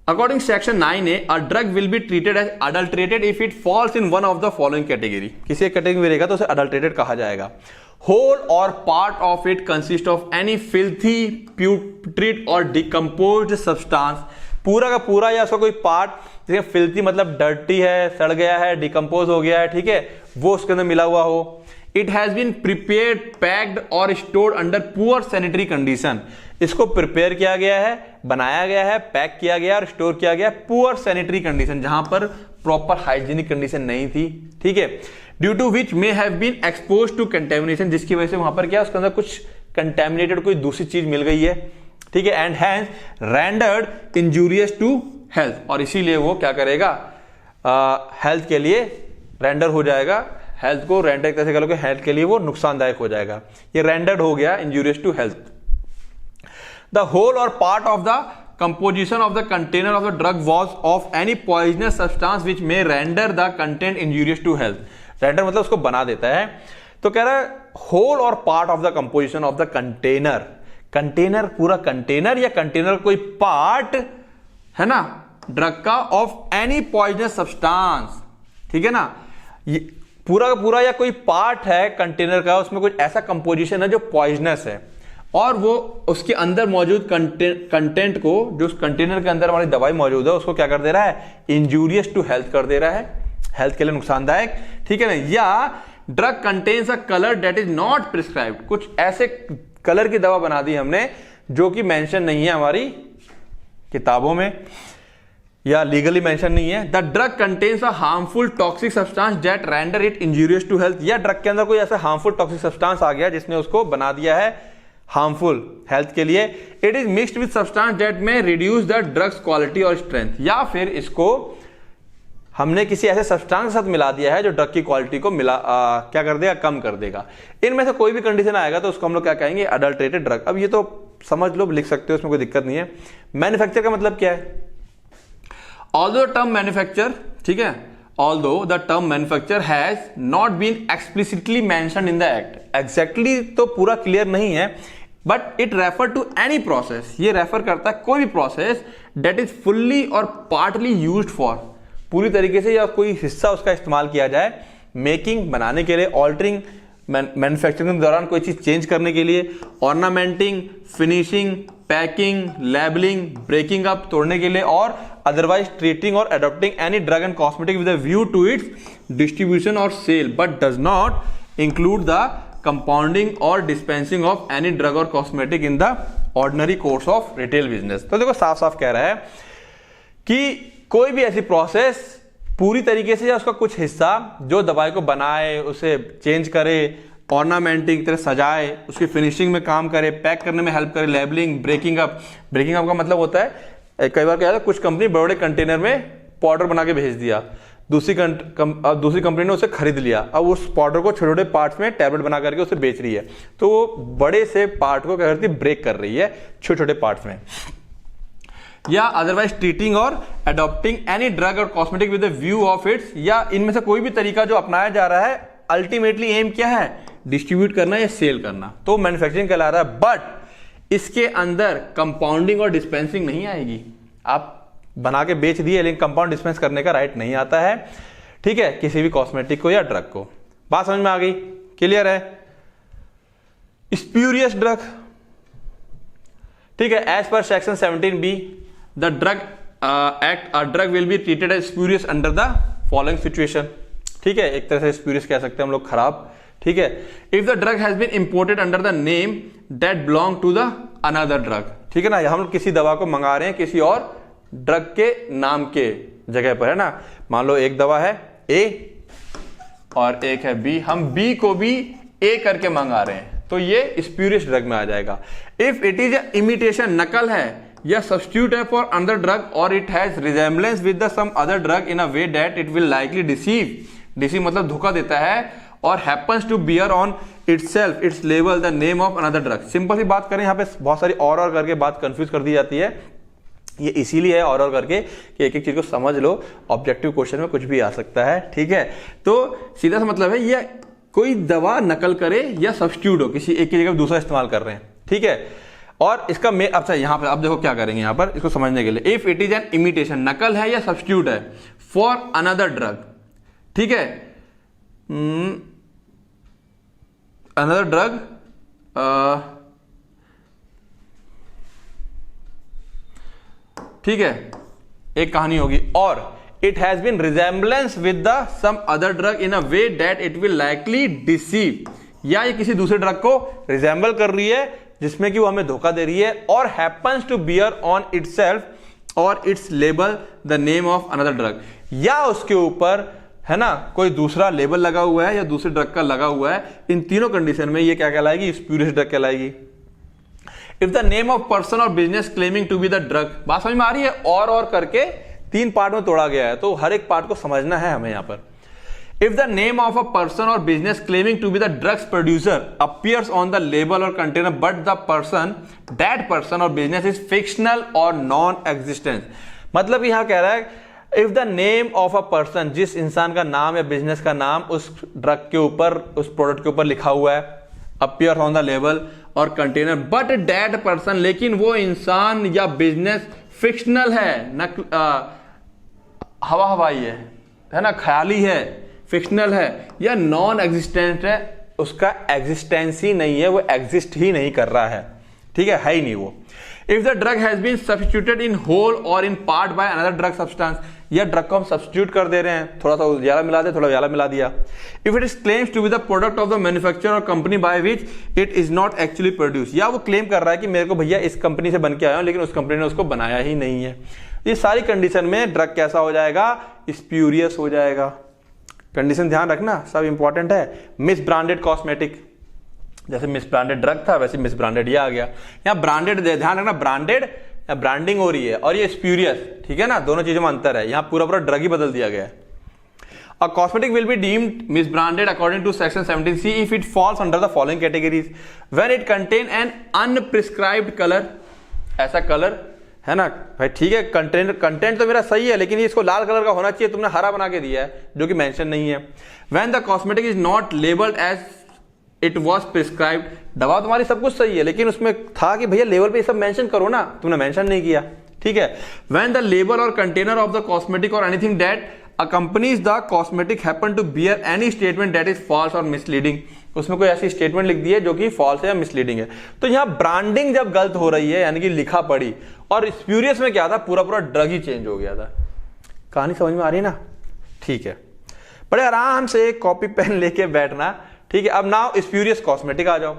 According section 9A, a drug will be treated as adulterated if it falls in one of the following category, किसी एक कैटेगरी में रहेगा तो उसे अडल्ट्रेटेड कहा जाएगा। होल और part of it consist of any filthy, प्यूट्रिड और डिकम्पोज्ड सब्सटेंस, पूरा का पूरा या उसका कोई पार्ट, जैसे फिल्थी मतलब डर्टी है, सड़ गया है, डिकम्पोज हो गया है, ठीक है, वो उसके अंदर मिला हुआ हो। It has been prepared, packed और stored under poor sanitary condition, इसको प्रिपेयर किया गया है, बनाया गया है, पैक किया गया और स्टोर किया गया पुअर सैनिटरी कंडीशन, जहां पर प्रॉपर हाइजीनिक कंडीशन नहीं थी, ठीक है। Due to which may have been expose to contamination, जिसकी वजह से वहां पर क्या उसके अंदर कुछ कंटेमिनेटेड कोई दूसरी चीज मिल गई है, ठीक है। And hence rendered injurious to health, और इसीलिए वो क्या करेगा, हेल्थ के लिए रेंडर हो जाएगा, हेल्थ को रेंडर एक तरह से कह लो कि हेल्थ के लिए वो नुकसानदायक हो जाएगा, ये रेंडर्ड हो गया injurious to health. The whole और part of the composition of the container of the drug was of any poisonous substance which may render the content injurious to health. Render मतलब उसको बना देता है, तो कह रहा है होल और part of the composition of the container, container पूरा कंटेनर या कंटेनर कोई पार्ट है ना ड्रग का, ऑफ एनी पॉइजनस सब्सटेंस, ठीक है ना। पूरा का पूरा या कोई पार्ट है कंटेनर का, उसमें कुछ ऐसा कंपोजिशन है जो पॉइजनस है और वो उसके अंदर मौजूद कंटेंट को, जो उस कंटेनर के अंदर हमारी दवाई मौजूद है, उसको क्या कर दे रहा है, इंजूरियस टू हेल्थ कर दे रहा है, हेल्थ के लिए नुकसानदायक, ठीक है ना। या drug contains a colour that is not prescribed, कुछ ऐसे कलर की दवा बना दी हमने जो कि मेंशन नहीं है हमारी किताबों में या लीगली मेंशन नहीं है। The drug contains a harmful toxic substance that render it injurious to health, या ड्रग के अंदर कोई ऐसा हार्मफुल टॉक्सिक सब्सटेंस आ गया जिसने उसको बना दिया है हार्मफुल हेल्थ के लिए। It is mixed with substance that में रिड्यूस द ड्रग्स क्वालिटी और स्ट्रेंथ, या फिर इसको हमने किसी ऐसे सब्सटेंस के साथ मिला दिया है जो ड्रग की क्वालिटी को क्या कर देगा, कम कर देगा। इनमें से कोई भी कंडीशन आएगा तो उसको हम लोग क्या कहेंगे, अडल्ट्रेटेड ड्रग। अब ये तो समझ लो, लिख सकते हो, उसमें कोई दिक्कत नहीं है। मैन्युफैक्चर का मतलब क्या है, ऑल्दो टर्म मैन्युफैक्चर, ठीक है, although the term manufacture has not been explicitly mentioned in the act, exactly तो पूरा क्लियर नहीं है, but it refer to any process, ये रेफर करता है कोई भी प्रोसेस दैट इज फुल्ली और पार्टली यूज्ड फॉर, पूरी तरीके से या कोई हिस्सा उसका इस्तेमाल किया जाए, मेकिंग बनाने के लिए, ऑल्टरिंग मैन्युफैक्चरिंग के दौरान कोई चीज चेंज करने के लिए, ornamenting, finishing, packing, labelling, breaking up, तोड़ने के लिए, और अदरवाइज ट्रीटिंग और adopting any drug and cosmetic with a view to its distribution और sale, but does not include the compounding और डिस्पेंसिंग ऑफ एनी ड्रग और cosmetic in the ordinary course of retail business. तो देखो साफ साफ कह रहा है कि कोई भी ऐसी प्रोसेस पूरी तरीके से या उसका कुछ हिस्सा जो दवाई को बनाए, उसे चेंज करे, ऑर्नामेंटिंग तरह सजाए, उसकी फिनिशिंग में काम करे, पैक करने में हेल्प करे, labelling, breaking up. Breaking up का मतलब होता है, कई बार क्या है, कुछ कंपनी बड़े बड़े कंटेनर में पाउडर बना के भेज दिया, दूसरी कंपनी ने उसे खरीद लिया, अब उस पाउडर को छोटे छोटे पार्ट्स में टैबलेट बना करके उसे बेच रही है, तो वो बड़े से पार्ट को क्या करती है, ब्रेक कर रही है छोटे छोटे पार्ट्स में। या अदरवाइज ट्रीटिंग और अडॉप्टिंग एनी ड्रग और cosmetic with the view of its, या इनमें से कोई भी तरीका जो अपनाया जा रहा है, अल्टीमेटली एम क्या है, डिस्ट्रीब्यूट करना या सेल करना, तो मैन्युफैक्चरिंग कहला रहा है। बट इसके अंदर कंपाउंडिंग और डिस्पेंसिंग नहीं आएगी, आप बना के बेच दिए लेकिन कंपाउंड डिस्पेंस करने का राइट नहीं आता है, ठीक है, किसी भी कॉस्मेटिक को या ड्रग को। बात समझ में आ गई, क्लियर है। स्प्यूरियस ड्रग, ठीक है, as per section 17B the drug act, a drug will be treated as spurious under the following situation, ठीक है, एक तरह से स्प्यूरियस कह सकते हैं हम लोग, खराब, ठीक है। If the drug has been imported under the name that belong to the another drug, ठीक है ना, हम लोग किसी दवा को मंगा रहे हैं किसी और ड्रग के नाम के जगह पर, है ना। मान लो एक दवा है A और एक है B, हम B को भी A करके मंगा रहे हैं, तो ये स्प्यूरियस ड्रग में आ जाएगा। इफ इट इज इमिटेशन, नकल है या सब्स्टिट्यूट है फॉर अनदर ड्रग, और it has resemblance with the some other drug in a way that it will likely deceive मतलब धोखा देता है, और happens to bear on itself its label the name of another drug. Simple सी बात करें, यहाँ पे बहुत सारी और करके बात कंफ्यूज कर दी जाती है, ये इसीलिए है और करके कि एक एक चीज को समझ लो, ऑब्जेक्टिव क्वेश्चन में कुछ भी आ सकता है, ठीक है। तो सीधा सा मतलब है ये कोई दवा नकल करे या सब्स्टिट्यूट हो, किसी एक की जगह दूसरा इस्तेमाल कर रहे हैं, ठीक है। और इसका अच्छा यहाँ पर अब देखो क्या करेंगे यहाँ पर इसको समझने के लिए, if it is an imitation, नकल है या सब्स्टिट्यूट है, फॉर अनदर ड्रग, ठीक है, अनदर ड्रग, ठीक है, एक कहानी होगी, और it has been resemblance with the some other drug in a way that it will likely deceive, या ये किसी दूसरे ड्रग को रिजेंबल कर रही है जिसमें कि वो हमें धोखा दे रही है, और happens to bear on itself और its label the name of another drug, या उसके ऊपर, है ना, कोई दूसरा लेबल लगा हुआ है या दूसरे ड्रग का लगा हुआ है। इन तीनों कंडीशन में ये क्या कहलाएगी, स्प्यूरियस ड्रग कहलाएगी। If the name of person और business claiming to be the drug, बात समझ में आ रही है, और करके 3 पार्ट में तोड़ा गया है, तो हर एक पार्ट को समझना है हमें यहां पर। If the name of a person or business claiming to be the drugs producer appears on the label or container, but that person or business is fictional or non-existent, मतलब यहां कह रहा है if the name of a person, जिस इंसान का नाम या बिजनेस का नाम उस ड्रग के ऊपर, उस प्रोडक्ट के ऊपर लिखा हुआ है, appears on the label और कंटेनर, but that person, लेकिन वो इंसान या बिजनेस फिक्शनल है, हवाई है ना, ख्याली है, फिक्शनल है या नॉन एग्जिस्टेंट है, उसका एग्जिस्टेंस ही नहीं है, वो एग्जिस्ट ही नहीं कर रहा है, ठीक है ही नहीं वो। If the drug has been substituted in whole और in part by another drug substance, या ड्रग को हम सब्स्टिट्यूट कर दे रहे हैं, थोड़ा सा उजाला मिला दे, थोड़ा उजाला मिला दिया। If it is claims to be the product of the manufacturer और company by which it is not actually produce, या वो क्लेम कर रहा है कि मेरे को भैया इस कंपनी से बन के आया हूं लेकिन उस कंपनी ने उसको बनाया ही नहीं है, ये सारी कंडीशन में ड्रग कैसा हो जाएगा, स्प्यूरियस हो जाएगा। कंडीशन ध्यान रखना, सब इंपॉर्टेंट है। मिस ब्रांडेड कॉस्मेटिक, जैसे मिस ब्रांडेड ड्रग था वैसे मिस ब्रांडेड ये आ गया। यहाँ ब्रांडेड ध्यान रखना, ब्रांडेड या ब्रांडिंग हो रही है और ये स्प्यूरियस, ठीक है ना, दोनों चीजों में अंतर है। यहाँ पूरा पूरा ड्रग ही बदल दिया गया है। A cosmetic will be deemed misbranded according to section 17C if it falls under the following categories, when it contain an unprescribed colour, ऐसा कलर है ना भाई, ठीक है, कंटेंट तो मेरा सही है लेकिन इसको लाल कलर का होना चाहिए, तुमने हरा बना के दिया है जो कि मेंशन नहीं है। When the cosmetic is not labelled as it was prescribed, दवा तुम्हारी सब कुछ सही है लेकिन उसमें था कि भैया लेवल पे सब मेंशन करो ना, तुमने मेंशन नहीं किया, ठीक है। व्हेन द लेबल और कंटेनर ऑफ द कॉस्मेटिक और anything that accompanies the cosmetic happen to bear any statement that is false or misleading, उसमें कोई ऐसी स्टेटमेंट लिख दी है जो कि फॉल्स है या मिसलीडिंग है, तो यहां ब्रांडिंग जब गलत हो रही है यानी कि लिखा पड़ी, और स्प्यूरियस में क्या था, पूरा पूरा ड्रग ही चेंज हो गया था। कहानी समझ में आ रही है ना, ठीक है। बड़े आराम से कॉपी पेन लेके बैठना, ठीक है। अब नाउ स्प्यूरियस कॉस्मेटिक आ जाओ।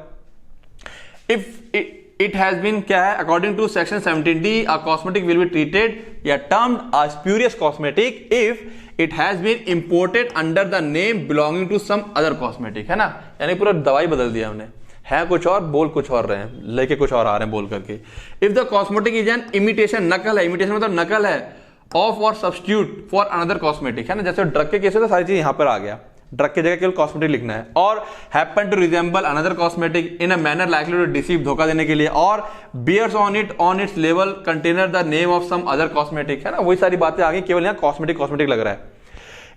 इफ इट हैज बीन क्या है, according to section 17D a cosmetic will be treated या termed a spurious cosmetic if it has been imported under the name belonging to some other cosmetic, है ना, यानी पूरा दवाई बदल दिया हमने, है कुछ और बोल कुछ और रहे हैं, लेके कुछ और आ रहे हैं बोल करके। If the cosmetic is an imitation, नकल है, इमिटेशन मतलब नकल है, ऑफ और सब्स्टिट्यूट फॉर अनदर कॉस्मेटिक, है ना, जैसे ड्रग के केस में तो सारी चीज यहां पर आ गया, ड्रग की जगह केवल कॉस्मेटिक लिखना है, और happen to resemble another cosmetic in a manner likely to deceive, धोखा देने के लिए, और बियर्स ऑन इट्स लेवल container the name of some other cosmetic, है ना, वही सारी बातें आ गई, केवल यहाँ कॉस्मेटिक कॉस्मेटिक लग रहा है।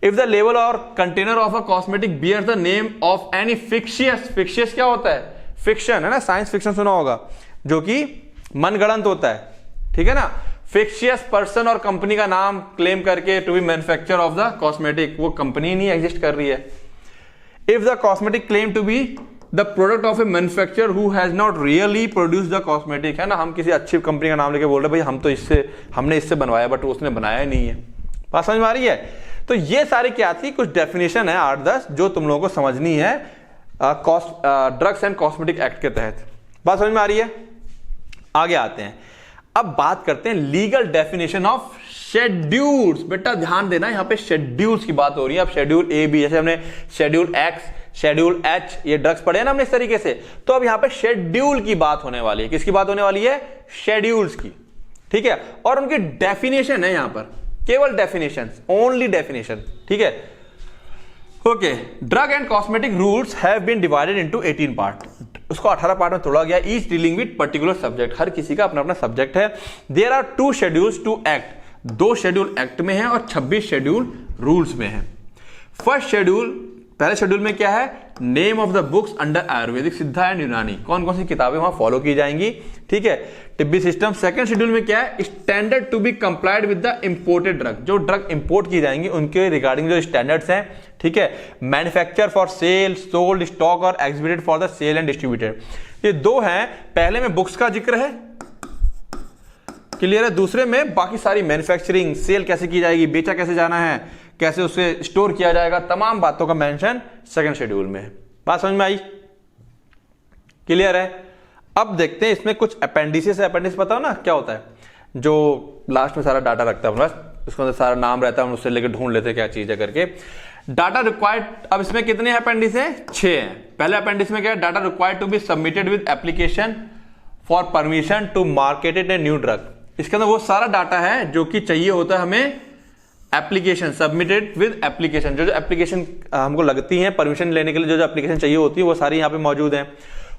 इफ द लेवल और container of a cosmetic bears the name of any fictitious, fictitious क्या होता है, फिक्शन, है ना, साइंस फिक्शन सुना होगा जो कि मनगढ़ंत होता है, ठीक है ना, फिक्शियस पर्सन और कंपनी का नाम क्लेम करके to be manufacture of the cosmetic, वो कंपनी नहीं एग्जिस्ट कर रही है। If the cosmetic claim to be the product of a manufacturer who has not really produced the cosmetic, है ना, हम किसी अच्छी कंपनी का नाम लेके बोल रहे भाई हम तो हमने इससे बनवाया बट उसने बनाया ही नहीं है। बात समझ में आ रही है? तो ये सारी क्या थी, कुछ डेफिनेशन है 8-10 जो तुम लोगों को समझनी है ड्रग्स एंड कॉस्मेटिक एक्ट के तहत। बात समझ में आ रही है? आगे आते हैं, अब बात करते हैं लीगल डेफिनेशन ऑफ शेड्यूल्स। बेटा ध्यान देना, यहां पे शेड्यूल्स की बात हो रही है। अब शेड्यूल ए बी, जैसे हमने शेड्यूल एक्स, शेड्यूल एच, ये ड्रग्स पढ़े ना हमने इस तरीके से, तो अब यहां पे शेड्यूल की बात होने वाली है। किसकी बात होने वाली है? शेड्यूल्स की, ठीक है। और उनकी डेफिनेशन है यहां पर, केवल डेफिनेशन, ओनली डेफिनेशन, ठीक है। Okay, drug and cosmetic rules have been divided into 18 part, उसको 18 पार्ट में तोड़ा गया। Each dealing with particular subject, हर किसी का अपना अपना सब्जेक्ट है। There are 2 schedules to act, 2 schedule act में है और 26 शेड्यूल रूल्स में है। फर्स्ट शेड्यूल, पहले शेड्यूल में क्या है, name of the books under Ayurvedic, Siddha and यूनानी, कौन कौन सी किताबें वहां फॉलो की जाएंगी, ठीक है, टिब्बी सिस्टम। सेकंड शेड्यूल में क्या है, standard to be complied with the imported drug, जो ड्रग इंपोर्ट की जाएंगी उनके रिगार्डिंग जो स्टैंडर्ड्स हैं, ठीक है। Manufacture for sale, sold, stock और exhibited for the sale and distributed, ये 2 हैं। पहले में बुक्स का जिक्र है, क्लियर है। दूसरे में बाकी सारी मैन्युफैक्चरिंग, सेल कैसे की जाएगी, बेचा कैसे जाना है, कैसे उसे स्टोर किया जाएगा, तमाम बातों का मेंशन सेकंड शेड्यूल में है। बात समझ में आई? क्लियर है? अब देखते हैं इसमें कुछ अपेंडिसेस है। अपेंडिस पता हो ना क्या होता है, जो लास्ट में सारा डाटा रखता है, बस उसके अंदर सारा नाम रहता है, हम उससे लेकर ढूंढ लेते हैं क्या चीज है करके। डाटा रिक्वायर्ड, अब इसमें कितने अपेंडिस हैं? 6 हैं। पहले अपेंडिस में क्या है, data required to be submitted with application for permission to marketed a new drug, इसके अंदर वो सारा डाटा है जो कि चाहिए होता है हमें एप्लीकेशन, सबमिटेड विद एप्लीकेशन, जो एप्लीकेशन हमको लगती है परमिशन लेने के लिए, जो एप्लीकेशन चाहिए होती है वो सारी यहां पे मौजूद है।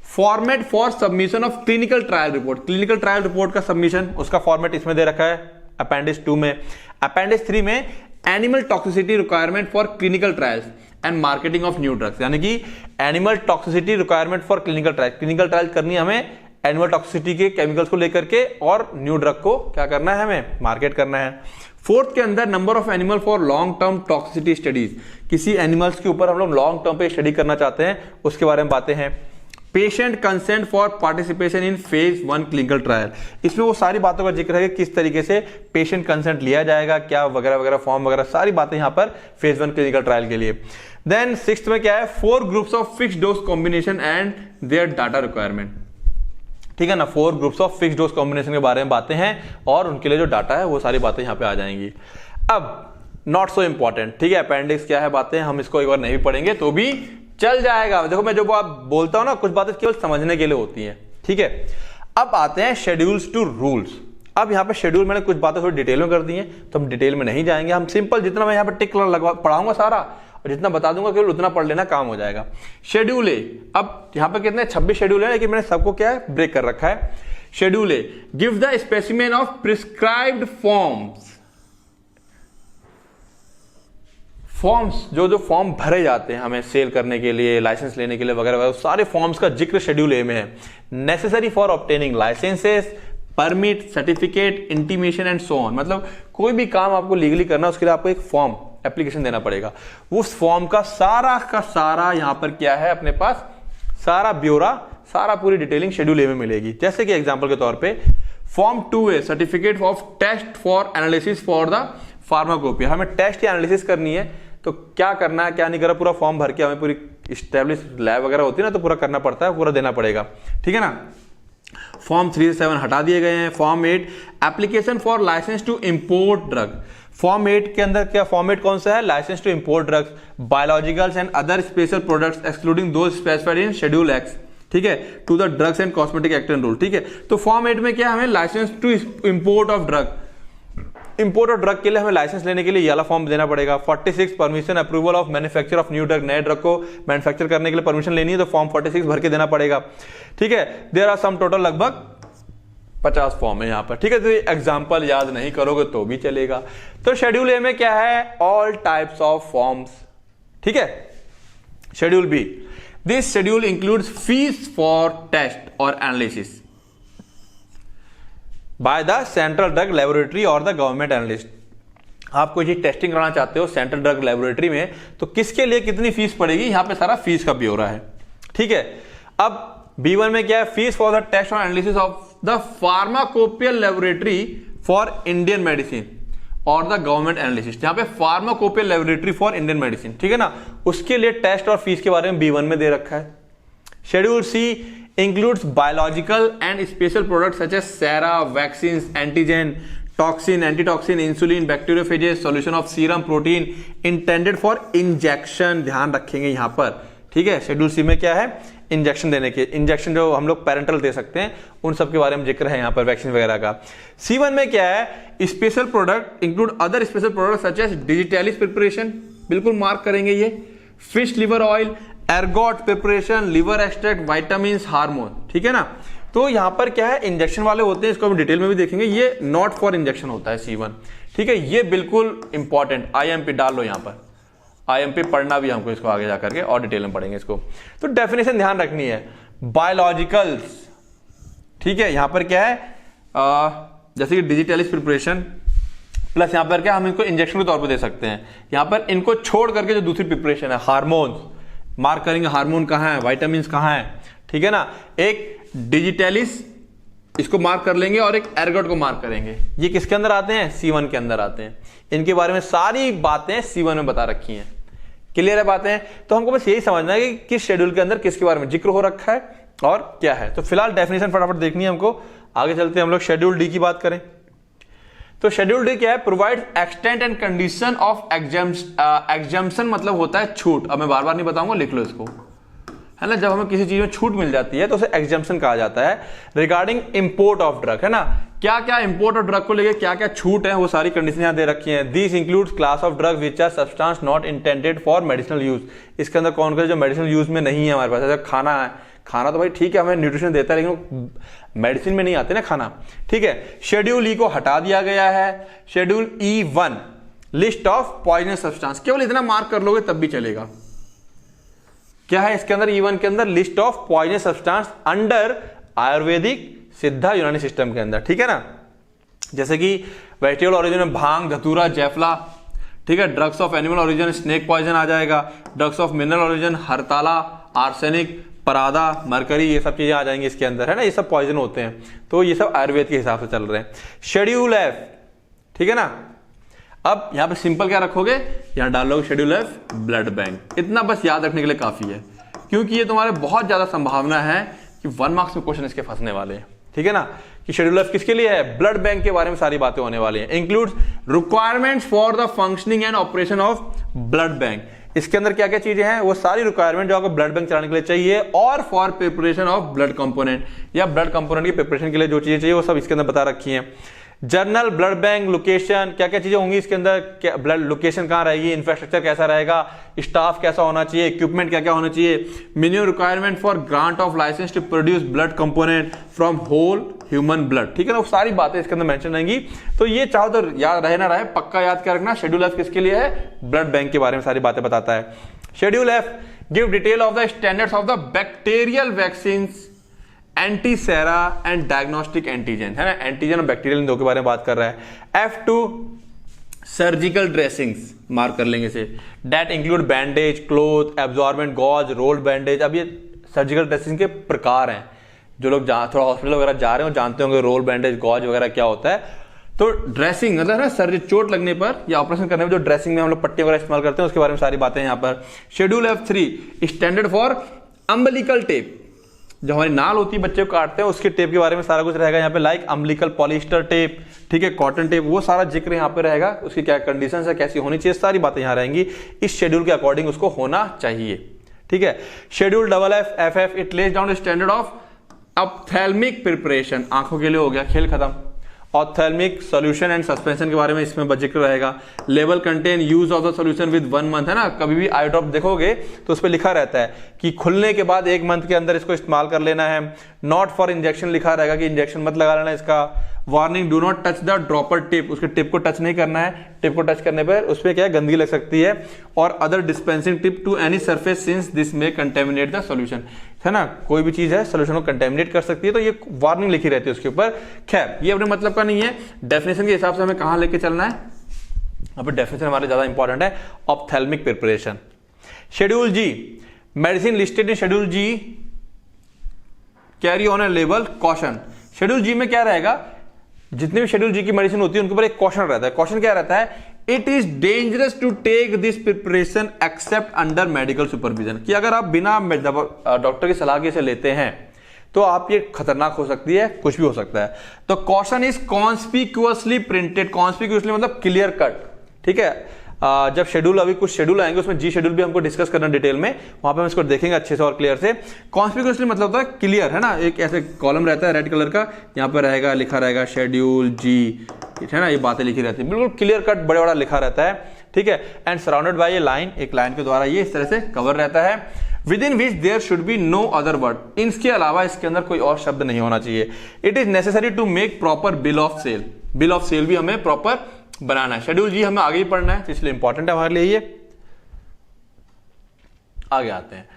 Format for submission of clinical trial report, clinical trial report का सबमिशन, उसका फॉर्मेट इसमें दे रखा है अपेंडिक्स 2 में। अपेंडिक्स 3 में animal toxicity requirement for clinical trials and marketing of new drugs, यानी कि animal toxicity requirement for clinical trial, clinical trial करनी है हमें एनिमल टॉक्सिसिटी के केमिकल्स को लेकर के, और न्यू ड्रग को क्या करना है, हमें मार्केट करना है। फोर्थ के अंदर number of animal for long term toxicity studies, किसी एनिमल्स के ऊपर हम लोग लॉन्ग टर्म पे स्टडी करना चाहते हैं, उसके बारे में बातें हैं। Patient consent for participation in phase 1 clinical trial, इसमें वो सारी बातों का जिक्र है कि किस तरीके से पेशेंट कंसेंट लिया जाएगा, क्या वगैरह वगैरह, फॉर्म वगैरह, सारी बातें यहां पर फेज 1 क्लिनिकल ट्रायल के लिए। देन सिक्स्थ में क्या है, 4 groups of fixed dose combination and their data requirement, ठीक है ना, 4 groups of fixed dose combination के बारे में बातें हैं और उनके लिए जो डाटा है वो सारी बातें यहां पे आ जाएंगी। अब नॉट सो इंपॉर्टेंट, ठीक है, अपेंडिक्स क्या है बातें, हम इसको एक बार नहीं पढ़ेंगे तो भी चल जाएगा। देखो मैं जो बात बोलता हूं ना, कुछ बातें केवल समझने के लिए होती हैं, ठीक है। अब आते हैं शेड्यूल्स टू रूल्स। अब यहां पे शेड्यूल मैंने कुछ बातें थोड़ी डिटेल में कर दी हैं, तो हम डिटेल में नहीं जाएंगे, हम सिंपल जितना मैं यहां पे टिक लगा पढ़ाऊंगा सारा और जितना बता दूंगा केवल उतना पढ़ लेना, काम हो जाएगा। शेड्यूल ए, अब यहां पे कितने 26 शेड्यूल है, लेकिन मैंने सबको क्या है ब्रेक कर रखा है। Schedule A, give the specimen of prescribed forms, जो फॉर्म भरे जाते हैं हमें सेल करने के लिए, लाइसेंस लेने के लिए वगैरह वगैरह, सारे फॉर्म्स का जिक्र शेड्यूल ए में है। Necessary for obtaining licences, permit, certificate, intimation and so on, मतलब कोई भी काम आपको लीगली करना है उसके लिए आपको एक फॉर्म एप्लीकेशन देना पड़ेगा। उस फॉर्म का सारा यहां पर क्या है अपने पास, सारा ब्यौरा, सारा पूरी डिटेलिंग शेड्यूल ए में मिलेगी। जैसे कि एग्जांपल के तौर पे form 2A, certificate of test for analysis for the pharmacopoeia, हमें टेस्ट या एनालिसिस करनी है तो क्या करना है क्या नहीं करना, पूरा फॉर्म भर के हमें पूरी इस्टेब्लिश लैब वगैरह होती है ना, तो पूरा करना पड़ता है, पूरा देना पड़ेगा, ठीक है ना। फॉर्म 3 से 7 हटा दिए गए हैं। Form 8, application for licence to import drug, form 8 के अंदर क्या, फॉर्म 8 कौन सा है, licence to import drugs, biologicals and other special products excluding those specified in schedule X, ठीक है, to the drugs and cosmetic act and rule, ठीक है। तो फॉर्म 8 में क्या, हमें licence to import of drug, import of drug के लिए हमें लाइसेंस लेने के लिए ये वाला फॉर्म देना पड़ेगा। 46, permission approval of manufacture of new drug, नए ड्रग को मैन्युफैक्चर करने के लिए परमिशन लेनी है तो फॉर्म 46 भर के देना पड़ेगा, ठीक है। देयर आर सम टोटल लगभग 50 फॉर्म है यहां पर, ठीक है। तो एग्जाम्पल याद नहीं करोगे तो भी चलेगा। तो शेड्यूल ए में क्या है, ऑल टाइप्स ऑफ फॉर्म्स, ठीक है। Schedule B, this schedule includes fees for test और analysis by the central drug laboratory और द गवर्नमेंट एनालिस्ट। आप कोई चीज टेस्टिंग कराना चाहते हो सेंट्रल ड्रग लेबोरेटरी में, तो किसके लिए कितनी फीस पड़ेगी, यहां पे सारा फीस का ब्यौरा है, ठीक है। अब B1 में क्या है, फीस फॉर द टेस्ट और analysis of the pharmacopoeial laboratory for Indian medicine और द गवर्नमेंट एनालिसिस, यहां पे pharmacopoeial laboratory for Indian medicine, ठीक है ना, उसके लिए टेस्ट और फीस के बारे में B1 में दे रखा है। Schedule C includes biological and special products such as sera, vaccines, antigen, toxin, antitoxin, insulin, bacteriophages, solution of serum protein intended for injection, ध्यान रखेंगे यहां पर, ठीक है। शेड्यूल सी में क्या है, इंजेक्शन देने के, इंजेक्शन जो हम लोग पेरेंटल दे सकते हैं उन सब के बारे में जिक्र है यहां पर, वैक्सीन वगैरह का। C1 में क्या है, special product include other special product such as digitalis preparation, बिल्कुल मार्क करेंगे ये, fish liver oil, ergot preparation, liver extract, vitamin, hormone, ठीक है ना। तो यहां पर क्या है, इंजेक्शन वाले होते हैं, इसको हम डिटेल में भी देखेंगे, ये नॉट फॉर इंजेक्शन होता है C1, ठीक है। ये बिल्कुल इंपॉर्टेंट, IMP डाल लो यहां पर, IMP पढ़ना भी हमको इसको आगे जाकर के और डिटेल में पढ़ेंगे इसको। तो डेफिनेशन ध्यान रखनी है, बायोलॉजिकल्स, ठीक है, यहां पर क्या है, जैसे कि डिजिटलिस प्रिपरेशन प्लस यहां पर क्या, हम इनको इंजेक्शन के तौर पर दे सकते हैं, यहां पर इनको छोड़ करके जो दूसरी प्रिपरेशन है, हार्मोन्स मार्क करेंगे, हार्मोन कहां है, विटामिन कहां है, ठीक है ना। एक डिजिटलिस इसको मार्क कर लेंगे और एक एर्गोट को मार्क करेंगे, ये किसके अंदर आते हैं, C1 के अंदर आते हैं। इनके बारे में सारी बातें C1 में बता रखी हैं, क्लियर है बातें। तो हमको बस यही समझना है कि किस शेड्यूल के अंदर किसके बारे में जिक्र हो रखा है और क्या है। तो फिलहाल डेफिनेशन फटाफट देखनी है हमको, आगे चलते हैं हम लोग शेड्यूल डी की बात करें। तो शेड्यूल डी क्या है, provide extent and condition of exemption, मतलब होता है छूट। अब मैं बार बार नहीं बताऊंगा, लिख लो इसको, है ना। जब हमें किसी चीज में छूट मिल जाती है तो उसे एग्जम्पशन कहा जाता है। रिगार्डिंग इंपोर्ट ऑफ ड्रग, है ना, क्या क्या इंपोर्ट ऑफ ड्रग को लेके क्या क्या छूट है, वो सारी कंडीशन यहां दे रखी हैं। This includes class of drug which are substance not intended for medicinal use, इसके अंदर कौन कौन जो मेडिसिनल यूज में नहीं है हमारे पास। जैसे खाना है, खाना तो भाई ठीक है हमें न्यूट्रिशन देता है, लेकिन मेडिसिन में नहीं आते ना खाना, ठीक है। शेड्यूल ई को हटा दिया गया है। Schedule E1, list of poisonous substance, केवल इतना मार्क कर लोगे तब भी चलेगा। क्या है इसके अंदर, E1 के अंदर, list of poisonous substance under Ayurvedic सिद्धा यूनानी सिस्टम के अंदर, ठीक है ना। जैसे कि वेजिटेबल ओरिजिन में भांग, धतूरा, जैफला, ठीक है। Drugs of animal origin snake poison आ जाएगा। ड्रग्स ऑफ मिनरल ओरिजिन हरताला, आर्सेनिक, परादा, मरकरी, ये सब चीजें आ जाएंगी इसके अंदर, है ना। ये सब पॉइजन होते हैं, तो ये सब आयुर्वेद के हिसाब से चल रहे हैं। शेड्यूल एफ, ठीक है ना। अब यहां पे सिंपल क्या रखोगे, यहां डाल लोगे शेड्यूल एफ ब्लड बैंक। इतना बस याद रखने के लिए काफी है, क्योंकि ये तुम्हारे बहुत ज्यादा संभावना है कि 1 मार्क्स में क्वेश्चन इसके फंसने वाले हैं, ठीक है ना। कि शेड्यूल एफ किसके लिए है, ब्लड बैंक के बारे में सारी बातें होने वाली हैं। Includes requirements for the functioning and operation of blood bank. इसके अंदर क्या क्या चीजें हैं, वो सारी रिक्वायरमेंट जो आपको ब्लड बैंक चलाने के लिए चाहिए, और for preparation of blood component, या ब्लड कंपोनेंट की प्रिपरेशन के लिए जो चीजें चाहिए वो सब इसके अंदर बता रखी हैं। जर्नल, ब्लड बैंक, लोकेशन, क्या क्या चीजें होंगी इसके अंदर, क्या ब्लड लोकेशन कहां रहेगी, इंफ्रास्ट्रक्चर कैसा रहेगा, स्टाफ कैसा होना चाहिए, इक्विपमेंट क्या क्या होना चाहिए, minimum requirement for grant of licence to produce blood component from whole human blood, ठीक है ना। वो सारी बातें इसके अंदर मेंशन रहेंगी। तो ये चाहो तो याद रहे ना रहे, पक्का याद कर रखना। शेड्यूल एफ किसके लिए है, ब्लड बैंक के बारे में सारी बातें बताता है। Schedule F give detail of the standards of the bacterial vaccine, antisera and diagnostic antigen, है ना। एंटीजन और बैक्टीरियल, इन दो के बारे में बात कर रहा है। F2 सर्जिकल ड्रेसिंग्स, मार्क कर लेंगे इसे, that include bandage, cloth, absorbent, gauze, rolled bandage. अब ये सर्जिकल ड्रेसिंग के प्रकार हैं, जो लोग थोड़ा हॉस्पिटल वगैरह जा रहे हो जानते होंगे रोल बैंडेज, गॉज वगैरह क्या होता है। तो ड्रेसिंग मतलब ना सर्जरी, चोट लगने पर या ऑपरेशन करने में जो ड्रेसिंग में हम लोग पट्टी वगैरह इस्तेमाल करते हैं, उसके बारे में सारी बातें यहाँ पर। Schedule F3 standard for umbilical tape, जो हमारी नाल होती है बच्चे को काटते हैं उसके टेप के बारे में सारा कुछ रहेगा यहाँ पे, लाइक अम्बिलिकल पॉलिस्टर टेप, ठीक है, कॉटन टेप, वो सारा जिक्र यहाँ पे रहेगा। उसकी क्या कंडीशन है, कैसी होनी चाहिए, सारी बातें यहाँ रहेंगी। इस शेड्यूल के अकॉर्डिंग उसको होना चाहिए, ठीक है। Schedule FF it lays down standard of ophthalmic preparation, आंखों के लिए हो गया, खेल खत्म। ऑप्थेल्मिक सॉल्यूशन एंड सस्पेंशन के बारे में इसमें जिक्र रहेगा। Level contain use of the solution with 1 month, है ना। कभी भी आई ड्रॉप देखोगे तो उस पर लिखा रहता है कि खुलने के बाद 1 मंथ के अंदर इसको इस्तेमाल कर लेना है। नॉट फॉर इंजेक्शन लिखा रहेगा कि इंजेक्शन मत लगा लेना इसका। Warning, do not touch the dropper tip, उसके टिप को टच नहीं करना है। टिप को टच करने पर उस पर क्या है, गंदगी लग सकती है। और other dispensing tip to any surface since this may contaminate the solution, है ना। कोई भी चीज है सोल्यूशन को कंटेमिनेट कर सकती है, तो ये वार्निंग लिखी रहती है उसके ऊपर। खैर ये अपने मतलब का नहीं है, डेफिनेशन के हिसाब से हमें कहां लेके चलना है। अब डेफिनेशन हमारे ज्यादा इंपॉर्टेंट है, ophthalmic preparation. Schedule G, medicine listed in schedule G carry on a label caution. Schedule G में क्या रहेगा, जितने भी शेड्यूल जी की मेडिसिन होती है उनके ऊपर एक क्वेश्चन रहता है। क्वेश्चन क्या रहता है, it is dangerous to take this preparation except under medical supervision, कि अगर आप बिना डॉक्टर की सलाह के इसे लेते हैं तो आप ये खतरनाक हो सकती है, कुछ भी हो सकता है। तो क्वेश्चन इज कॉन्स्पिक्यूअसली प्रिंटेड, कॉन्स्पिक्यूअसली मतलब क्लियर कट, ठीक है। जब शेड्यूल, अभी कुछ शेड्यूल आएंगे उसमें जी शेड्यूल भी हमको डिस्कस करना डिटेल में, वहां पे हम इसको देखेंगे अच्छे से और क्लियर से। कॉन्स्पिक्यूअसली मतलब होता है क्लियर, है ना। एक ऐसे कॉलम रहता है रेड कलर का, यहाँ पर रहेगा, लिखा रहेगा शेड्यूल जी, है ना। ये बातें लिखी रहती है, बिल्कुल क्लियर कट बड़ा बड़ा लिखा रहता है, ठीक है। And surrounded by a line, एक लाइन के द्वारा ये इस तरह से कवर रहता है। Within which there should be no other word, इसके अलावा इसके अंदर कोई और शब्द नहीं होना चाहिए। It is necessary to make proper bill of sale, bill of sale भी हमें प्रॉपर बनाना है। शेड्यूल जी हमें आगे ही पढ़ना है, इसलिए इंपॉर्टेंट है हमारे लिए ये। आगे आते हैं,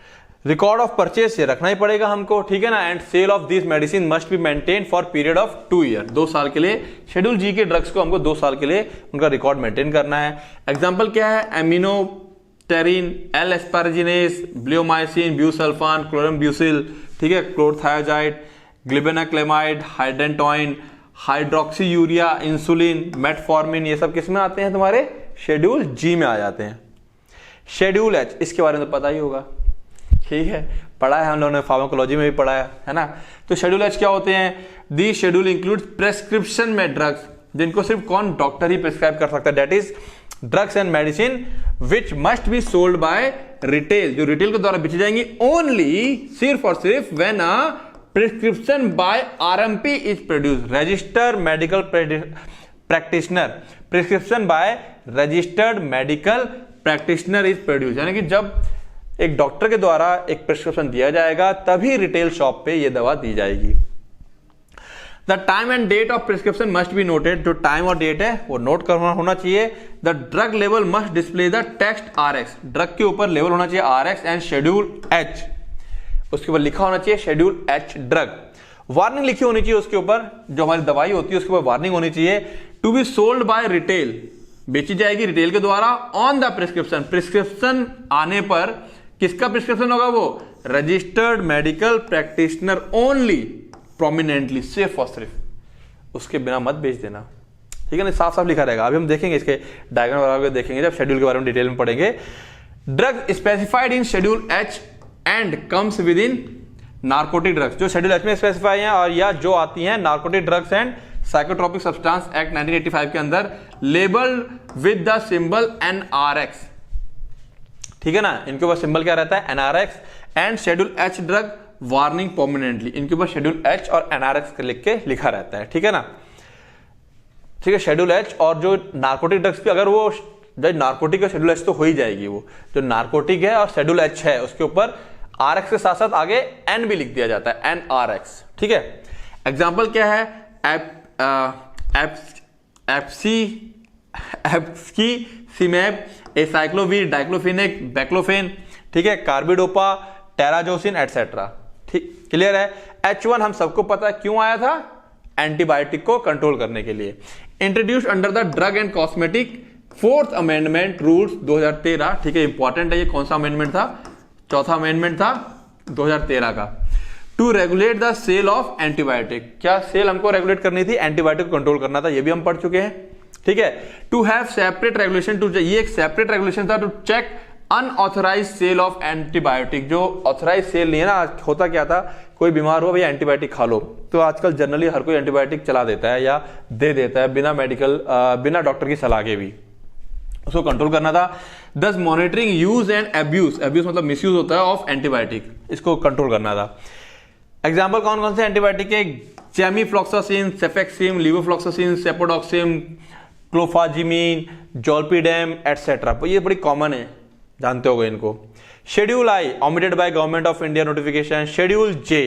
रिकॉर्ड ऑफ परचेज से रखना ही पड़ेगा हमको, ठीक है ना। And sale of this medicine must be maintain for period of 2 year, 2 साल के लिए शेड्यूल जी के ड्रग्स को हमको 2 साल के लिए उनका रिकॉर्ड मेंटेन करना है। एग्जाम्पल क्या है, एमिनोटेरिन, एल एस्पारजिनेस, ब्लियोमाइसिन, ब्यूसल्फान, क्लोरम्ब्यूसिल, ठीक है, क्लोरथायोजाइड, ग्लिबेनाक्लेमाइड, हाइड्रेंटोइन, हाइड्रोक्सी यूरिया, इंसुलिन, मेटफॉर्मिन, ये सब किस में आते हैं, तुम्हारे शेड्यूल जी में आ जाते हैं। शेड्यूल एच, इसके बारे में तो पता ही होगा, ठीक है, पढ़ा है हम लोगों ने, फार्माकोलॉजी में भी पढ़ा है ना। तो शेड्यूल एच क्या होते हैं, दी शेड्यूल इंक्लूड्स प्रेस्क्रिप्शन में ड्रग्स, जिनको सिर्फ कौन, डॉक्टर ही प्रिस्क्राइब कर सकता है, that is drugs and medicine which must be sold by retail, जो रिटेल के द्वारा बेची जाएंगी, ओनली, सिर्फ और सिर्फ when a prescription by RMP is produce, registered medical practitioner, prescription by registered medical practitioner is produce, यानी कि जब एक डॉक्टर के द्वारा एक प्रिस्क्रिप्शन दिया जाएगा तभी रिटेल शॉप पे ये दवा दी जाएगी। The time and date of prescription must be noted, जो टाइम और डेट है वो नोट करना होना चाहिए। द ड्रग लेवल must display the text RX, drug के ऊपर लेवल होना चाहिए RX एंड शेड्यूल H, उसके ऊपर लिखा होना चाहिए शेड्यूल H ड्रग। वार्निंग लिखी होनी चाहिए उसके ऊपर, जो हमारी दवाई होती है उसके ऊपर वार्निंग होनी चाहिए। To be sold by retail, बेची जाएगी रिटेल के द्वारा, ऑन द प्रिस्क्रिप्शन, प्रिस्क्रिप्शन आने पर किसका प्रिस्क्रिप्शन होगा, वो registered medical practitioner only, prominently, सिर्फ और सिर्फ, उसके बिना मत बेच देना, ठीक है ना, साफ साफ लिखा रहेगा। अभी हम देखेंगे इसके डायग्राम वगैरह देखेंगे जब शेड्यूल के बारे में डिटेल में पढ़ेंगे। Drug specified in schedule H and comes with in narcotic drugs, जो शेड्यूल एच में स्पेसिफाई हैं और या जो आती हैं narcotic drugs and psychotropic substance act 1985 के अंदर, labelled with the symbol NRX, ठीक है ना, इनके ऊपर सिंबल क्या रहता है, NRX, and schedule H drug warning permanently, इनके ऊपर शेड्यूल एच और NRX लिख के लिखा रहता है, ठीक है ना, ठीक है। शेड्यूल एच और जो नार्कोटिक ड्रग्स भी, अगर वो जो नार्कोटिक का शेड्यूल एच तो हो ही जाएगी, वो जो नार्कोटिक है और शेड्यूल एच है उसके ऊपर RX के साथ साथ आगे N भी लिख दिया जाता है, NRX, ठीक है। एग्जाम्पल क्या है, एप्सिमेब, एसाइक्लोवीर, डाइक्लोफिनेक, बैक्लोफेन, ठीक है, कार्बिडोपा, टेराजोसिन एटसेट्रा, ठीक, क्लियर है। H1 हम सबको पता है क्यों आया था, एंटीबायोटिक को कंट्रोल करने के लिए। Introduced under the drug and cosmetic 4th amendment rules 2013, ठीक है, इंपॉर्टेंट है ये, कौन सा अमेंडमेंट था, 4था अमेंडमेंट था 2013 का। To regulate the sale of antibiotic, क्या सेल हमको रेगुलेट करनी थी, एंटीबायोटिक को कंट्रोल करना था, ये भी हम पढ़ चुके हैं, ठीक है। To have separate regulation, to, ये एक सेपरेट रेगुलेशन था to check unauthorise sale of antibiotic, जो ऑथराइज सेल नहीं है ना, होता क्या था, कोई बीमार हुआ भैया एंटीबायोटिक खा लो, तो आजकल जनरली हर कोई एंटीबायोटिक चला देता है या दे देता है बिना मेडिकल बिना डॉक्टर की सलाह के भी, उसको कंट्रोल करना था। दस monitoring use and abuse, abuse मतलब मिसयूज होता है ऑफ एंटीबायोटिक, इसको कंट्रोल करना था। एग्जाम्पल कौन कौन से एंटीबायोटिक के, जेमीफ्लॉक्सासिन, सेफेक्सिम, लिवोफ्लॉक्सासिन, सेपोडॉक्सिम, क्लोफाजिमीन, जोल्पिडेम एटसेट्रा, ये बड़ी कॉमन है, जानते होगे इनको। Schedule I omitted by government of India notification. Schedule J,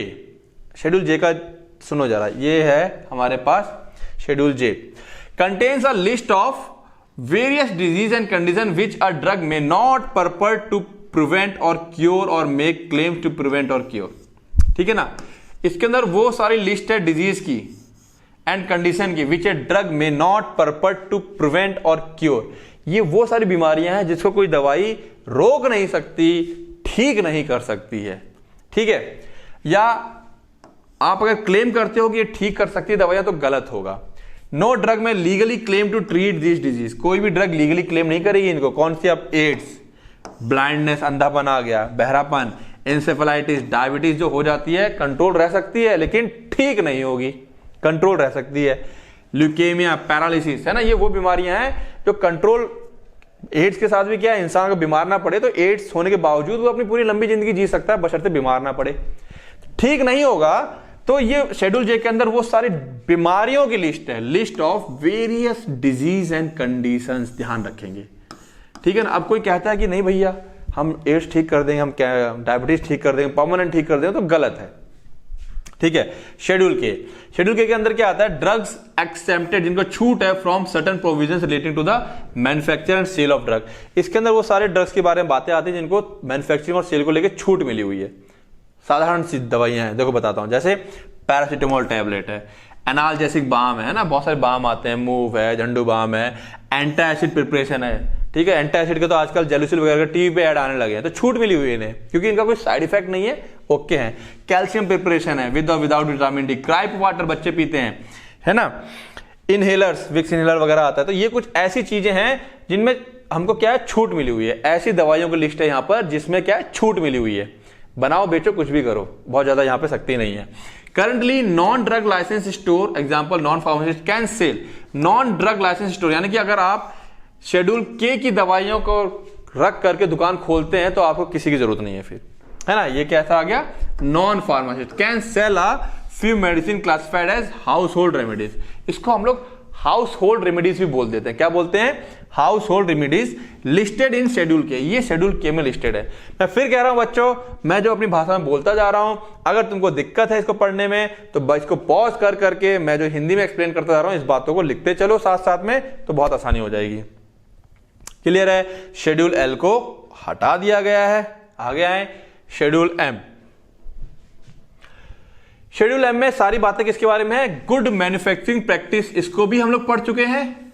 schedule J का सुनो जरा, ये है हमारे पास schedule J, contains a list of various disease and condition which a drug may not purport to prevent और क्योर और make claim to prevent और क्योर, ठीक है ना। इसके अंदर वो सारी लिस्ट है डिजीज की एंड कंडीशन की विच a drug may not purport to prevent और क्योर, ये वो सारी बीमारियां हैं जिसको कोई दवाई रोक नहीं सकती, ठीक नहीं कर सकती है, ठीक है। या आप अगर क्लेम करते हो कि ये ठीक कर सकती है दवाइयां तो गलत होगा। No drug may legally claim to treat this disease, कोई भी ड्रग लीगली क्लेम नहीं करेगी इनको। कौन सी, अब एड्स, ब्लाइंडनेस, अंधापन आ गया, बहरापन, एंसेफेलाइटिस, डायबिटीज जो हो जाती है कंट्रोल रह सकती है लेकिन ठीक नहीं होगी, कंट्रोल रह सकती है। ल्यूकेमिया, पैरालिसिस, है ना, ये वो बीमारियां हैं जो कंट्रोल, एड्स के साथ भी क्या है, इंसान को बीमार ना पड़े, तो एड्स होने के बावजूद वो अपनी पूरी लंबी जिंदगी जी सकता है बशर्ते बीमार ना पड़े, ठीक नहीं होगा। तो ये शेड्यूल जे के अंदर वो सारी बीमारियों की लिस्ट है, list of various disease and conditions, ध्यान रखेंगे, ठीक है ना। अब कोई कहता है कि नहीं भैया हम एड्स ठीक कर देंगे, हम क्या डायबिटीज ठीक कर देंगे, परमानेंट ठीक कर देंगे, तो गलत है, ठीक है। शेड्यूल के अंदर क्या आता है, ड्रग्स एक्सेप्टेड, जिनको छूट है from certain provisions relating to the manufacture and sale of drug. इसके अंदर वो सारे ड्रग्स के बारे में बातें आती हैं जिनको मैन्युफैक्चरिंग और सेल को लेकर छूट मिली हुई है। साधारण सी दवाइयां हैं, देखो बताता हूं, जैसे पैरासिटामोल टैबलेट है, एनाल्जेसिक बाम है ना, बहुत सारे बाम आते हैं, मूव है, झंडू बाम है, एंटी एसिड प्रिपरेशन है, ठीक है। एंटी एसिड के तो आजकल जेलुसिल वगैरह टीवी पे ऐड आने लगे हैं, तो छूट मिली हुई है इन्हें क्योंकि इनका कोई साइड इफेक्ट नहीं है, ओके है। कैल्शियम प्रिपरेशन है विद और विदाउट विटामिन डी, क्राइप वाटर बच्चे पीते हैं, है ना। इनहेलर्स, विक्स इनहेलर वगैरह आता है, तो ये कुछ ऐसी चीजें हैं जिनमें हमको क्या है, छूट मिली हुई है। ऐसी दवाइयों की लिस्ट है यहाँ पर जिसमें क्या है, छूट मिली हुई है। बनाओ बेचो कुछ भी करो, बहुत ज्यादा यहाँ पे सख्ती नहीं है। Currently non drug licence store, example non pharmaceutical can sell, non drug licence store यानी कि अगर आप शेड्यूल के की दवाइयों को रख करके दुकान खोलते हैं तो आपको किसी की जरूरत नहीं है फिर, है ना। ये कैसा आ गया, non pharmaceutical can sell a few medicine classified as household remedies, इसको हम लोग हाउस होल्ड रेमेडीज भी बोल देते हैं। क्या बोलते हैं, house hold remedies listed in schedule के, ये शेड्यूल के में लिस्टेड है। मैं फिर कह रहा हूं बच्चों, मैं जो अपनी भाषा में बोलता जा रहा हूं, अगर तुमको दिक्कत है इसको पढ़ने में तो इसको पॉज कर करके मैं जो हिंदी में एक्सप्लेन करता जा रहा हूं इस बातों को लिखते चलो साथ साथ में, तो बहुत आसानी हो जाएगी। क्लियर है। शेड्यूल एल को हटा दिया गया है, आ गया है शेड्यूल एम। शेड्यूल एम में सारी बातें किसके बारे में है, गुड मैन्युफैक्चरिंग प्रैक्टिस, इसको भी हम लोग पढ़ चुके हैं,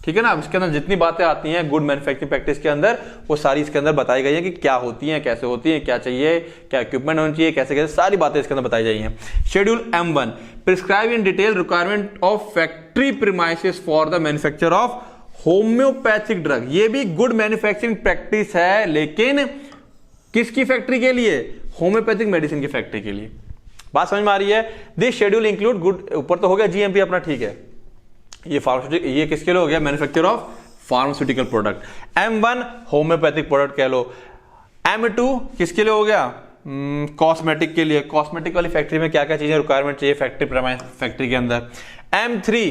ठीक है ना। इसके अंदर जितनी बातें आती हैं गुड मैन्युफैक्चरिंग प्रैक्टिस के अंदर, वो सारी इसके अंदर बताई गई है कि क्या होती हैं, कैसे होती हैं, क्या चाहिए, क्या इक्विपमेंट होनी चाहिए, कैसे कैसे, सारी बातें इसके अंदर बताई गई हैं। Schedule M1 prescribe in detail requirement of factory premises for the manufacture of homeopathic drug. ये भी गुड मैन्युफैक्चरिंग प्रैक्टिस है, लेकिन किसकी फैक्ट्री के लिए, होम्योपैथिक मेडिसिन की फैक्ट्री के लिए। बात समझ में आ रही है। दिस शेड्यूल इंक्लूड गुड, ऊपर तो हो गया GMP अपना, ठीक है, ये फार्मास्यूटिकल, ये किसके लिए हो गया, manufacture of pharmaceutical product. M1 homeopathic product कह लो। M2 किसके लिए हो गया, कॉस्मेटिक के लिए, कॉस्मेटिक वाली फैक्ट्री में क्या क्या चीजें रिक्वायरमेंट चाहिए फैक्ट्री के अंदर। M3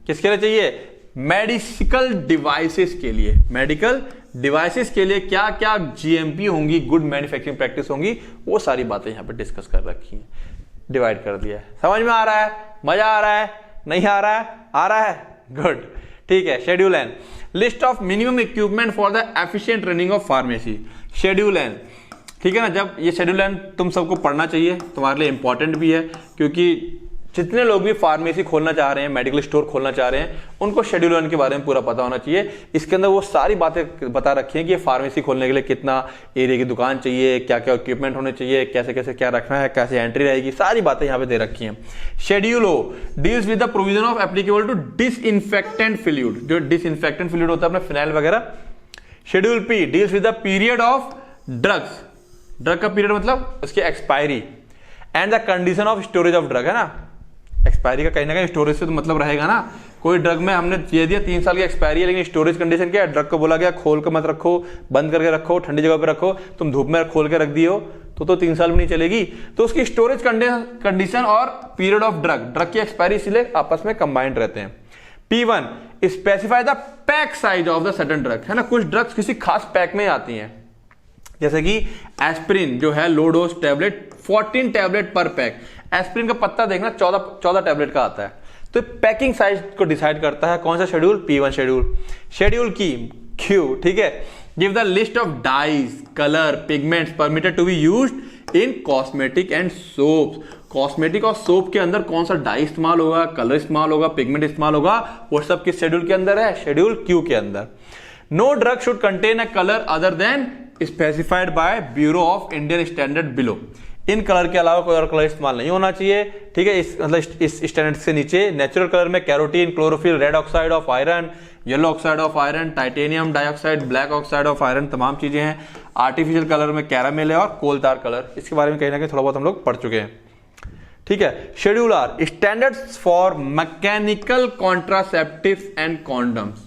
किसके लिए चाहिए, मेडिकल डिवाइसेस के लिए, मेडिकल डिवाइसेस के लिए क्या क्या GMP होंगी, गुड मैन्युफैक्चरिंग प्रैक्टिस होंगी, वो सारी बातें यहां पे डिस्कस कर रखी हैं, डिवाइड कर दिया है। समझ में आ रहा है, मजा आ रहा है, नहीं आ रहा है, आ रहा है, गुड, ठीक है। Schedule N list of minimum equipment for the efficient running of pharmacy. Schedule N, ठीक है ना, जब ये शेड्यूल एन तुम सबको पढ़ना चाहिए, तुम्हारे लिए इंपॉर्टेंट भी है, क्योंकि जितने लोग भी फार्मेसी खोलना चाह रहे हैं, मेडिकल स्टोर खोलना चाह रहे हैं, उनको शेड्यूल वन के बारे में पूरा पता होना चाहिए। इसके अंदर वो सारी बातें बता रखी हैं कि फार्मेसी खोलने के लिए कितना एरिया की दुकान चाहिए, क्या क्या इक्विपमेंट होने चाहिए, कैसे कैसे क्या रखना है, कैसे एंट्री रहेगी, सारी बातें यहाँ पे दे रखी हैं। Schedule O deals with the provision of applicable to disinfectant fluid, जो डिसइंफेक्टेंट फ्लूइड होता है अपना फिनाइल वगैरह। Schedule P deals with the period of drugs, drug का पीरियड मतलब उसकी expiry, and the condition of storage of drug, है ना, एक्सपायरी का कहीं ना कहीं स्टोरेज से तो मतलब रहेगा ना। कोई ड्रग में हमने दे दिया 3 साल की एक्सपायरी है, लेकिन स्टोरेज कंडीशन क्या है, ड्रग को बोला गया खोल कर मत रखो, बंद करके रखो, ठंडी जगह पे रखो, तुम धूप में खोल के रख दिए हो तो 3 साल भी नहीं चलेगी। तो उसकी स्टोरेज कंडीशन और पीरियड ऑफ ड्रग की एक्सपायरी इसलिए आपस में कंबाइंड रहते हैं। P1 specify the pack size of the certain drug, है ना, कुछ ड्रग्स किसी खास पैक में आती हैं, जैसे कि एस्पिरिन जो है लो डोज टैबलेट 14 टैबलेट पर पैक। एस्पिरिन का पत्ता देखना 14 टैबलेट का आता है। तो पैकिंग साइज को डिसाइड करता है कौन सा शेड्यूल, P1 शेड्यूल। शेड्यूल की Q, ठीक है, give the list of dyes, colour, pigments permitted to be used in cosmetic and soaps. Cosmetic और सोप के अंदर कौन सा डाई इस्तेमाल होगा, कलर इस्तेमाल होगा, पिगमेंट इस्तेमाल होगा, वो सब किस शेड्यूल के अंदर है, शेड्यूल Q के अंदर। No drug should contain a colour other than specified by bureau of Indian standard below. इन कलर के अलावा कोई और कलर इस्तेमाल नहीं होना चाहिए, ठीक है। इस स्टैंडर्ड से नीचे नेचुरल कलर में carotene, chlorophyll, red oxide of iron, yellow oxide of iron, titanium dioxide, black oxide of iron, तमाम चीजें हैं। आर्टिफिशियल कलर में कैरामेल है और कोलतार कलर, इसके बारे में कहीं ना कहीं थोड़ा बहुत हम लोग पढ़ चुके हैं, ठीक है। Schedule R standards for mechanical contraceptives and condoms.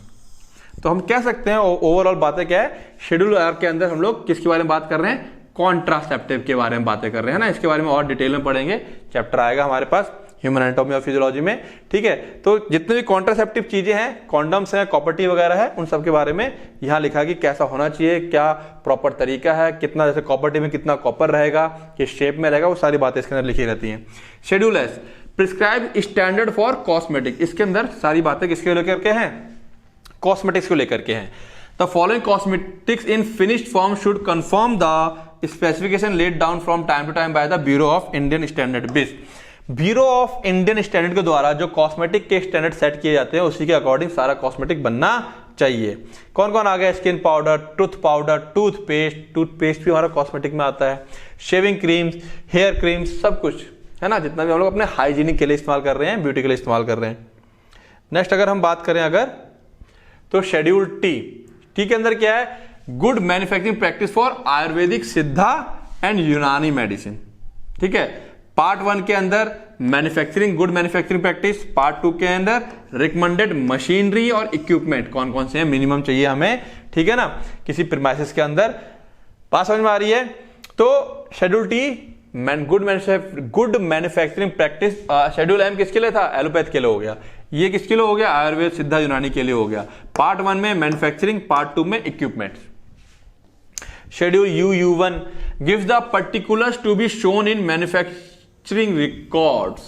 तो हम कह सकते हैं ओवरऑल बातें क्या है, शेड्यूल आर के अंदर हम लोग किसके बारे में बात कर रहे हैं, कॉन्ट्रासेप्टिव के बारे में बातें कर रहे हैं ना। इसके बारे में और डिटेल में पढ़ेंगे, चैप्टर आएगा हमारे पास ह्यूमन एनाटॉमी और फिजियोलॉजी में, ठीक है। तो जितने भी कॉन्ट्रासेप्टिव चीजें हैं, कॉन्डम्स हैं, कॉपर वगैरह है, उन सब के बारे में यहाँ लिखा कि कैसा होना चाहिए, क्या प्रॉपर तरीका है, कितना जैसे कॉपर में कितना कॉपर रहेगा, किस शेप में रहेगा, वो सारी बातें इसके अंदर लिखी रहती हैं। Schedule S prescribe standard for cosmetic. इसके अंदर सारी बातें किसके लेकर के हैं, कॉस्मेटिक्स को लेकर के हैं। The following cosmetics in finished form should confirm the specification laid down from time to time by the bureau of Indian standard BIS. Bureau of Indian standard के द्वारा जो कॉस्मेटिक के स्टैंडर्ड सेट किए जाते हैं, उसी के अकॉर्डिंग सारा कॉस्मेटिक बनना चाहिए। कौन कौन आ गया, स्किन पाउडर, टूथपेस्ट भी हमारा कॉस्मेटिक में आता है, शेविंग क्रीम्स, हेयर क्रीम्स, सब कुछ है ना, जितना भी हम लोग अपने हाइजीनिक के लिए इस्तेमाल कर रहे हैं, ब्यूटी के लिए इस्तेमाल कर रहे हैं। नेक्स्ट अगर हम बात करें अगर, तो शेड्यूल टी के अंदर क्या है, good manufacturing practice for Ayurvedic, Siddha and यूनानी मेडिसिन, ठीक है। पार्ट 1 के अंदर manufacturing, good manufacturing practice. Part 2 के अंदर रिकमेंडेड मशीनरी और इक्विपमेंट कौन कौन से हैं, मिनिमम चाहिए हमें, ठीक है ना, किसी प्रीमाइसेस के अंदर। बात समझ में आ रही है। तो schedule T good manufacturing practice. Schedule M किसके लिए था, एलोपैथ के लिए हो गया। ये किसके लिए हो गया, आयुर्वेद, सिद्धा, यूनानी के लिए हो गया। पार्ट 1 में मैन्युफैक्चरिंग, पार्ट 2 में equipments. Schedule U1 gives the particulars to be shown in manufacturing records.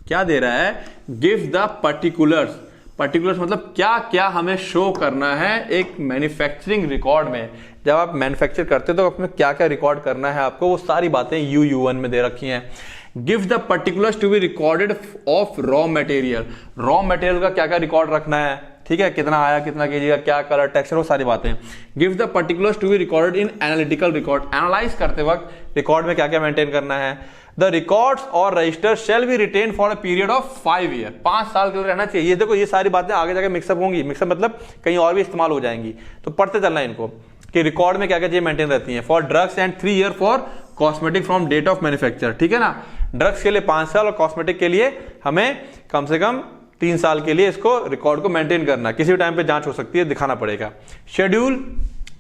क्या दे रहा है, गिव्स द पर्टिकुलर्स। पर्टिकुलर्स मतलब क्या क्या हमें शो करना है एक मैन्युफैक्चरिंग रिकॉर्ड में। जब आप मैन्युफैक्चर करते हो तो अपने क्या क्या रिकॉर्ड करना है आपको, वो सारी बातें U1 में दे रखी हैं। Gives the particulars to be recorded of raw material. Raw material का क्या क्या रिकॉर्ड रखना है, ठीक है, कितना आया, कितना केजी का, क्या कलर, टेक्सचर, वो सारी बातें। Gives the particulars to be recorded in analytical record, analyse करते वक्त रिकॉर्ड में क्या क्या मेंटेन करना है। द रिकॉर्ड्स और register shall be retain for a period of 5 year, 5 साल के लिए रहना चाहिए। ये देखो ये सारी बातें आगे जाके मिक्सअप होंगी, मिक्सअप मतलब कहीं और भी इस्तेमाल हो जाएंगी, तो पढ़ते चलना है इनको कि रिकॉर्ड में क्या क्या चीजें मेंटेन रहती हैं। For drugs and 3 year for cosmetic from date of manufacture, ठीक है ना। ड्रग्स के लिए 5 साल और कॉस्मेटिक के लिए हमें कम से कम 3 साल के लिए इसको रिकॉर्ड को मेंटेन करना, किसी भी टाइम पे जांच हो सकती है, दिखाना पड़ेगा। Schedule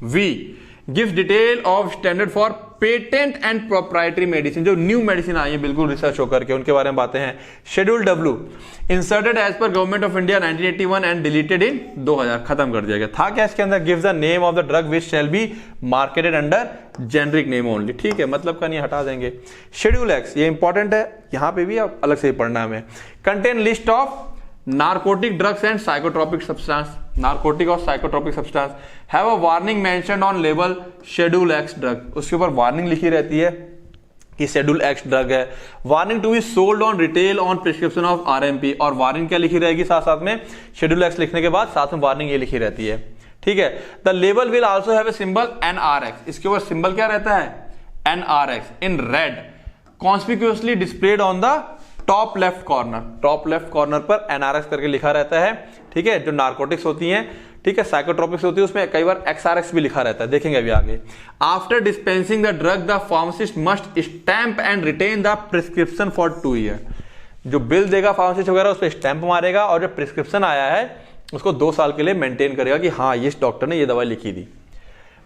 V gives detail of standard for patent and proprietary medicine, जो न्यू मेडिसिन आई है बिल्कुल रिसर्च होकर के, उनके बारे में बातें हैं। Schedule W inserted as per government of India 1981 and deleted in 2000, खत्म कर दिया गया। था क्या इसके अंदर, gives the name of the drug which shall be marketed under generic name only, ठीक है, मतलब का नहीं, हटा देंगे। शेड्यूल एक्स, ये इंपॉर्टेंट है, यहां पे भी अब अलग से ही पढ़ना है हमें। Contain list of narcotic drugs and psychotropic substance, narcotic और psychotropic substance have a warning mentioned on label schedule X drug, उसके ऊपर वार्निंग लिखी रहती है कि शेड्यूल एक्स ड्रग है। Warning to be sold on retail on prescription of RMP, और warning क्या लिखी रहेगी साथ साथ में, शेड्यूल एक्स लिखने के बाद साथ में वार्निंग ये लिखी रहती है, ठीक है। The label will also have a symbol NRX, इसके ऊपर सिंबल क्या रहता है, NRX in red conspicuously displayed on the top left corner, top left corner पर NRX करके लिखा रहता है, ठीक है। जो नार्कोटिक्स होती हैं, ठीक है, साइकोट्रोपिक्स होती है, उसमें कई बार XRX भी लिखा रहता है, देखेंगे अभी आगे। After dispensing the drug the pharmacist must stamp and retain the prescription for 2 year, जो बिल देगा फार्मासिस्ट वगैरह उस पर स्टैंप मारेगा, और जो प्रिस्क्रिप्शन आया है उसको 2 साल के लिए मेंटेन करेगा कि हाँ इस डॉक्टर ने ये दवाई लिखी थी।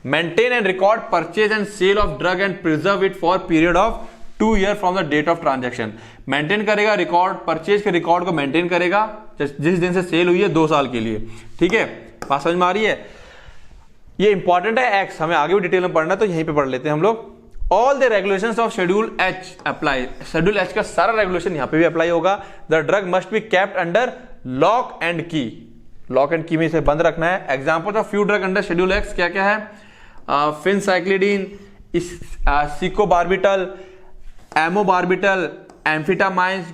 Maintain and record purchase and sale of drug and preserve it for period of 2 year from the date of transaction, maintain करेगा रिकॉर्ड, परचेज के रिकॉर्ड को मेंटेन करेगा जिस दिन से सेल हुई है 2 साल के लिए, ठीक है। बात समझ में आ रही है, ये इंपॉर्टेंट है एक्स, हमें आगे भी डिटेल में पढ़ना है तो यहीं पे पढ़ लेते हैं हम लोग। All the regulations of schedule H apply, schedule H का सारा रेगुलेशन यहां पे भी अप्लाई होगा। The drug must be kept under lock and key, lock and key में इसे बंद रखना है। Example of few drug under schedule X क्या क्या है, phencyclidine, secobarbital, amobarbital, amphetamines,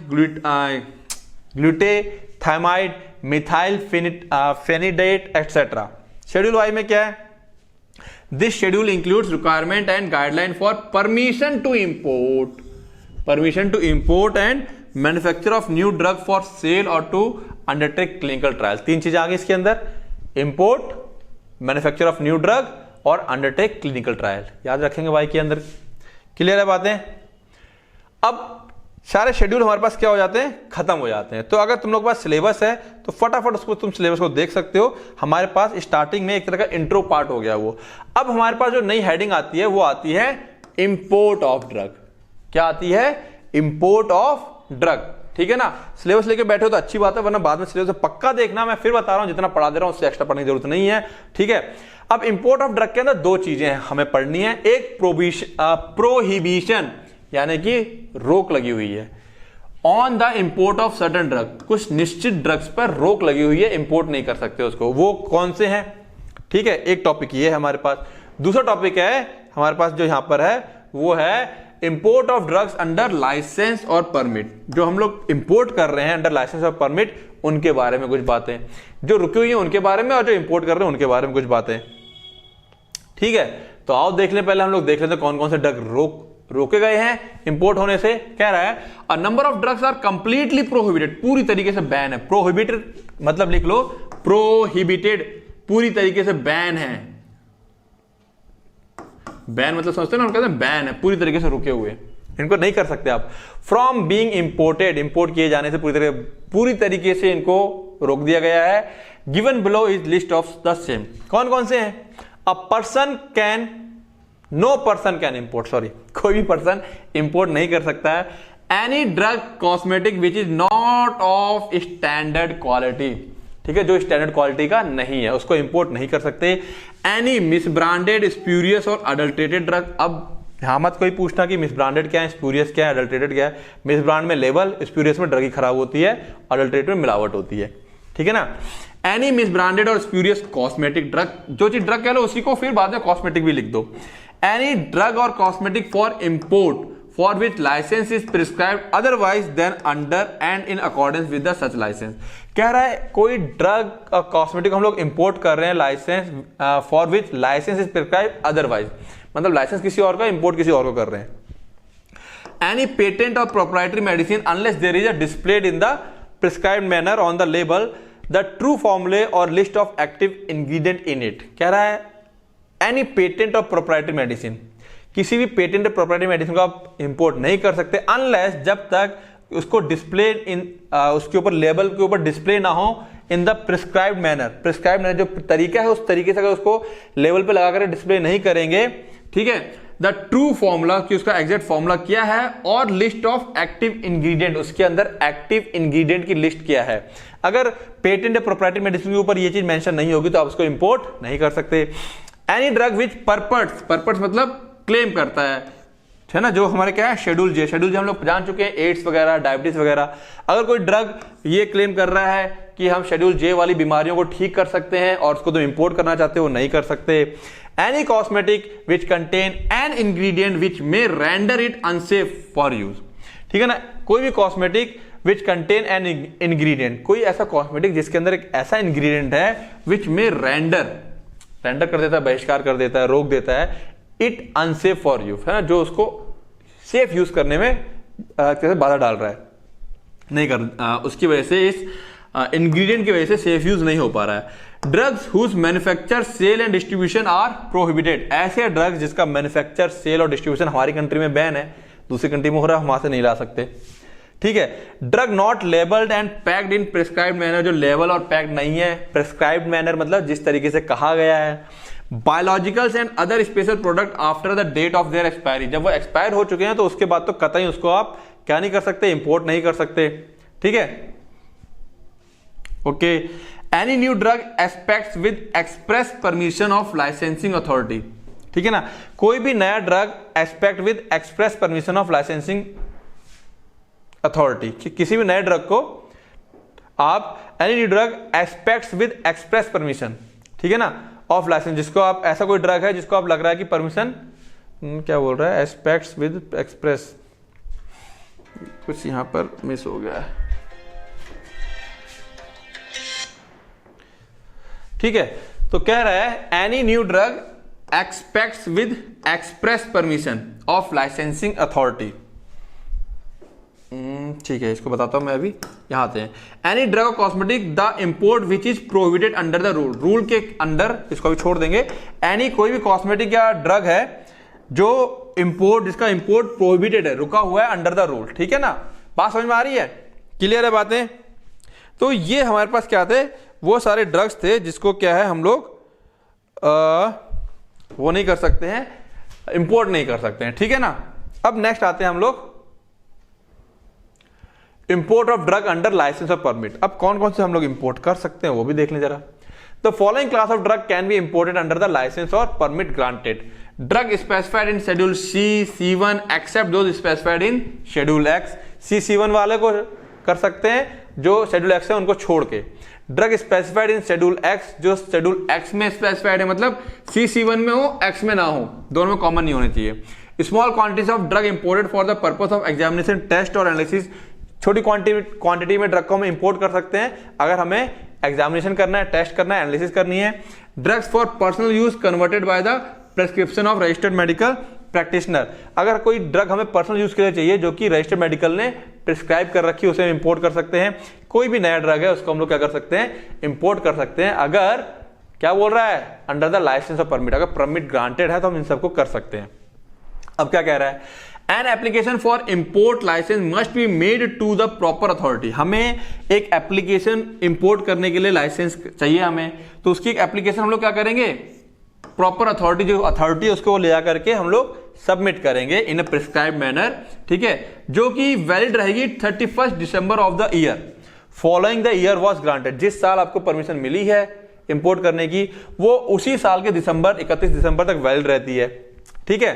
glutethimide, methylphenidate etcetera. Schedule Y में क्या है, this schedule includes requirement and guideline for permission to import and manufacture of new drug for sale और to undertake clinical trial. 3 चीजें आ गई इसके अंदर, import, manufacture of new drug और undertake clinical trial, याद रखेंगे वाई के अंदर। क्लियर है बातें। अब सारे शेड्यूल हमारे पास क्या हो जाते हैं, खत्म हो जाते हैं। तो अगर तुम लोग के पास सिलेबस है तो फटाफट उसको तुम सिलेबस को देख सकते हो। हमारे पास स्टार्टिंग में एक तरह का इंट्रो पार्ट हो गया वो। अब हमारे पास जो नई हेडिंग आती है वो आती है इंपोर्ट ऑफ ड्रग। क्या आती है, इंपोर्ट ऑफ ड्रग, ठीक है ना। सिलेबस लेके बैठे हो तो अच्छी बात है, वरना बाद में सिलेबस पक्का देखना। मैं फिर बता रहा हूं, जितना पढ़ा दे रहा हूं उससे एक्स्ट्रा पढ़ने की जरूरत नहीं है, ठीक है। अब इंपोर्ट ऑफ ड्रग के अंदर 2 चीजें हमें पढ़नी है। एक प्रोहिबिशन, यानी कि रोक लगी हुई है on the import of certain drug, कुछ निश्चित ड्रग्स पर रोक लगी हुई है, इंपोर्ट नहीं कर सकते उसको। वो कौन से हैं, ठीक है, एक टॉपिक ये है हमारे पास। दूसरा टॉपिक है हमारे पास जो यहां पर है वो है import of drugs under licence और परमिट। जो हम लोग इंपोर्ट कर रहे हैं अंडर लाइसेंस और परमिट, उनके बारे में कुछ बातें, जो रुकी हुई है उनके बारे में, और जो इंपोर्ट कर रहे हैं उनके बारे में कुछ बातें, ठीक है। तो आओ देख लें, पहले हम लोग देख लेते हैं कौन कौन से ड्रग रोके गए हैं इंपोर्ट होने से। कह रहा है a number of drugs are completely prohibited, पूरी तरीके से बैन है। प्रोहिबिटेड मतलब लिख लो, प्रोहिबिटेड पूरी तरीके से बैन है। बैन मतलब समझते हैं ना, कहते हैं बैन है, पूरी तरीके से रुके हुए, इनको नहीं कर सकते आप। फ्रॉम बीइंग इंपोर्टेड, इंपोर्ट किए जाने से पूरी तरीके से इनको रोक दिया गया है। Given below is list of the same. कौन कौन से हैं, a person can, no person can import, sorry, कोई भी पर्सन इंपोर्ट नहीं कर सकता है any drug cosmetic which is not of standard quality, ठीक है, जो स्टैंडर्ड क्वालिटी का नहीं है उसको इंपोर्ट नहीं कर सकते। एनी मिसब्रांडेड, स्प्यूरियस और अडल्ट्रेटेड ड्रग। अब यहां मत कोई पूछना कि मिसब्रांडेड क्या है, स्प्यूरियस क्या है, अडल्ट्रेटेड क्या है। मिसब्रांड में लेवल, स्प्यूरियस में ड्रग ही खराब होती है, अडल्ट्रेटेड में मिलावट होती है, ठीक है ना। एनी मिसब्रांडेड और स्प्यूरियस कॉस्मेटिक ड्रग, जो चीज ड्रग कह लो उसी को फिर बाद में कॉस्मेटिक भी लिख दो। एनी ड्रग और cosmetic for import for which license is prescribed otherwise than under and in accordance with the such license। कह रहा है कोई ड्रग कॉस्मेटिक हम लोग इंपोर्ट कर रहे हैं licence for which licence is prescribe otherwise, मतलब लाइसेंस किसी और का, इंपोर्ट किसी और को कर रहे हैं। एनी पेटेंट और proprietary medicine unless there is a displayed in the prescribed manner on the label the true formulae और list of active ingredient in it. कह रहा है एनी पेटेंट और प्रोप्राइटरी मेडिसिन, किसी भी पेटेंट और प्रोप्राइटरी मेडिसिन को आप इंपोर्ट नहीं कर सकते अनलेस जब तक उसको डिस्प्ले इन उसके ऊपर लेबल के ऊपर डिस्प्ले ना हो इन the prescribed manner. Prescribed manner जो तरीका है उस तरीके से अगर उसको लेबल पे लगाकर डिस्प्ले नहीं करेंगे, ठीक है, द ट्रू फॉर्मूला कि उसका एग्जैक्ट फॉर्मूला क्या है और लिस्ट ऑफ एक्टिव इंग्रेडिएंट, उसके अंदर एक्टिव इंग्रेडिएंट की लिस्ट क्या है। अगर पेटेंट या प्रोप्राइटरी मेडिसिन के ऊपर ये चीज मेंशन नहीं होगी तो आप उसको इंपोर्ट नहीं कर सकते। एनी ड्रग विच पर्पस मतलब क्लेम करता है ना, जो हमारे क्या है शेड्यूल जे हम लोग जान चुके हैं, एड्स वगैरह, डायबिटीज वगैरह। अगर कोई ड्रग ये क्लेम कर रहा है कि हम शेड्यूल जे वाली बीमारियों को ठीक कर सकते हैं और उसको तुम इंपोर्ट करना चाहते हो, नहीं कर सकते। Any cosmetic which contain an ingredient which may render it unsafe for use, ठीक है ना, कोई भी cosmetic which contain an ingredient, कोई ऐसा कॉस्मेटिक जिसके अंदर एक ऐसा इंग्रेडिएंट है विच मे रेंडर कर देता है, बहिष्कार कर देता है, रोक देता है इट अनसेफ फॉर यू, है ना, जो उसको सेफ यूज करने में कैसे बाधा डाल रहा है, नहीं कर उसकी वजह से, इस इंग्रेडिएंट की वजह से सेफ यूज नहीं हो पा रहा है। Drugs whose manufacture sale and distribution are prohibited, ऐसे ड्रग्स जिसका मैन्युफैक्चर सेल और डिस्ट्रीब्यूशन हमारी कंट्री में बैन है, दूसरी कंट्री में हो रहा है, हम वहां से नहीं ला सकते, ठीक है। Drug not labelled and packed in prescribed manner, जो लेबल और पैक्ड नहीं है, प्रिस्क्राइब्ड मैनर मतलब जिस तरीके से कहा गया है। Biologicals and other special product after the date of their expiry, जब वो एक्सपायर हो चुके हैं तो उसके बाद तो कतई उसको आप क्या नहीं कर सकते, इंपोर्ट नहीं कर सकते, ठीक है, okay. Any new drug aspects with express permission of licensing authority, ठीक है ना, कोई भी नया drug aspect with express permission of licensing authority, किसी भी नए ड्रग को आप any new drug aspects with express permission, ठीक है ना, ऑफ लाइसेंस, जिसको आप ऐसा कोई ड्रग है जिसको आप लग रहा है कि परमिशन क्या बोल रहा है, एस्पेक्ट्स विद एक्सप्रेस, कुछ यहां पर मिस हो गया है, ठीक है। तो कह रहा है any new drug aspects with express permission of licensing authority, ठीक है, इसको बताता हूं मैं अभी, यहां आते हैं। Any drug cosmetic the import which is prohibited under the rule, rule के अंडर, इसको भी छोड़ देंगे। एनी कोई भी कॉस्मेटिक या ड्रग है जो इंपोर्ट, जिसका इंपोर्ट प्रोहिबिटेड है, रुका हुआ है अंडर द रूल, ठीक है ना, बात समझ में आ रही है, क्लियर है बातें। तो ये हमारे पास क्या थे, वो सारे ड्रग्स थे जिसको क्या है हम लोग वो नहीं कर सकते हैं, इंपोर्ट नहीं कर सकते हैं, ठीक है ना। अब नेक्स्ट आते हैं हम लोग import of drug under licence और परमिट। अब कौन कौन से हम लोग इंपोर्ट कर सकते हैं वो भी देख लें जरा। The following class of drug can be imported under the licence और permit granted. Drug specified in schedule C, C1 except those specified in schedule X. C1 वाले को कर सकते हैं, जो शेड्यूल एक्स है उनको छोड़ के। Drug specified in schedule x, जो शेड्यूल एक्स में स्पेसिफाइड है, मतलब C1 में हो, एक्स में ना हो, दोनों में कॉमन नहीं होने चाहिए। Small quantities of drug imported for the purpose of examination, test और एनालिसिस। छोटी क्वांटिटी में ड्रग को हम इंपोर्ट कर सकते हैं अगर हमें एग्जामिनेशन करना है, टेस्ट करना है, एनालिसिस करनी है। Drugs for personal use converted by the prescription of registered medical practitioner. अगर कोई ड्रग हमें पर्सनल यूज के लिए चाहिए जो कि रजिस्टर्ड मेडिकल ने प्रिस्क्राइब कर रखी है, उसे हम इंपोर्ट कर सकते हैं। कोई भी नया ड्रग है उसको हम लोग क्या कर सकते हैं, इंपोर्ट कर सकते हैं। अगर क्या बोल रहा है, under the licence of permit, अगर परमिट ग्रांटेड है तो हम इन सबको कर सकते हैं। अब क्या कह रहा है, an application for import licence must be made to the proper authority. हमें एक एप्लीकेशन इंपोर्ट करने के लिए लाइसेंस चाहिए हमें, तो उसकी एक एप्लीकेशन हम लोग क्या करेंगे, प्रॉपर अथॉरिटी, जो अथॉरिटी है उसको ले जाकर के हम लोग सबमिट करेंगे इन अ प्रिस्क्राइब मैनर, ठीक है, जो कि वैलिड रहेगी 31 December of the year following the year was granted. जिस साल आपको परमिशन मिली है इंपोर्ट करने की, वो उसी साल के 31 दिसंबर तक वैलिड रहती है, ठीक है।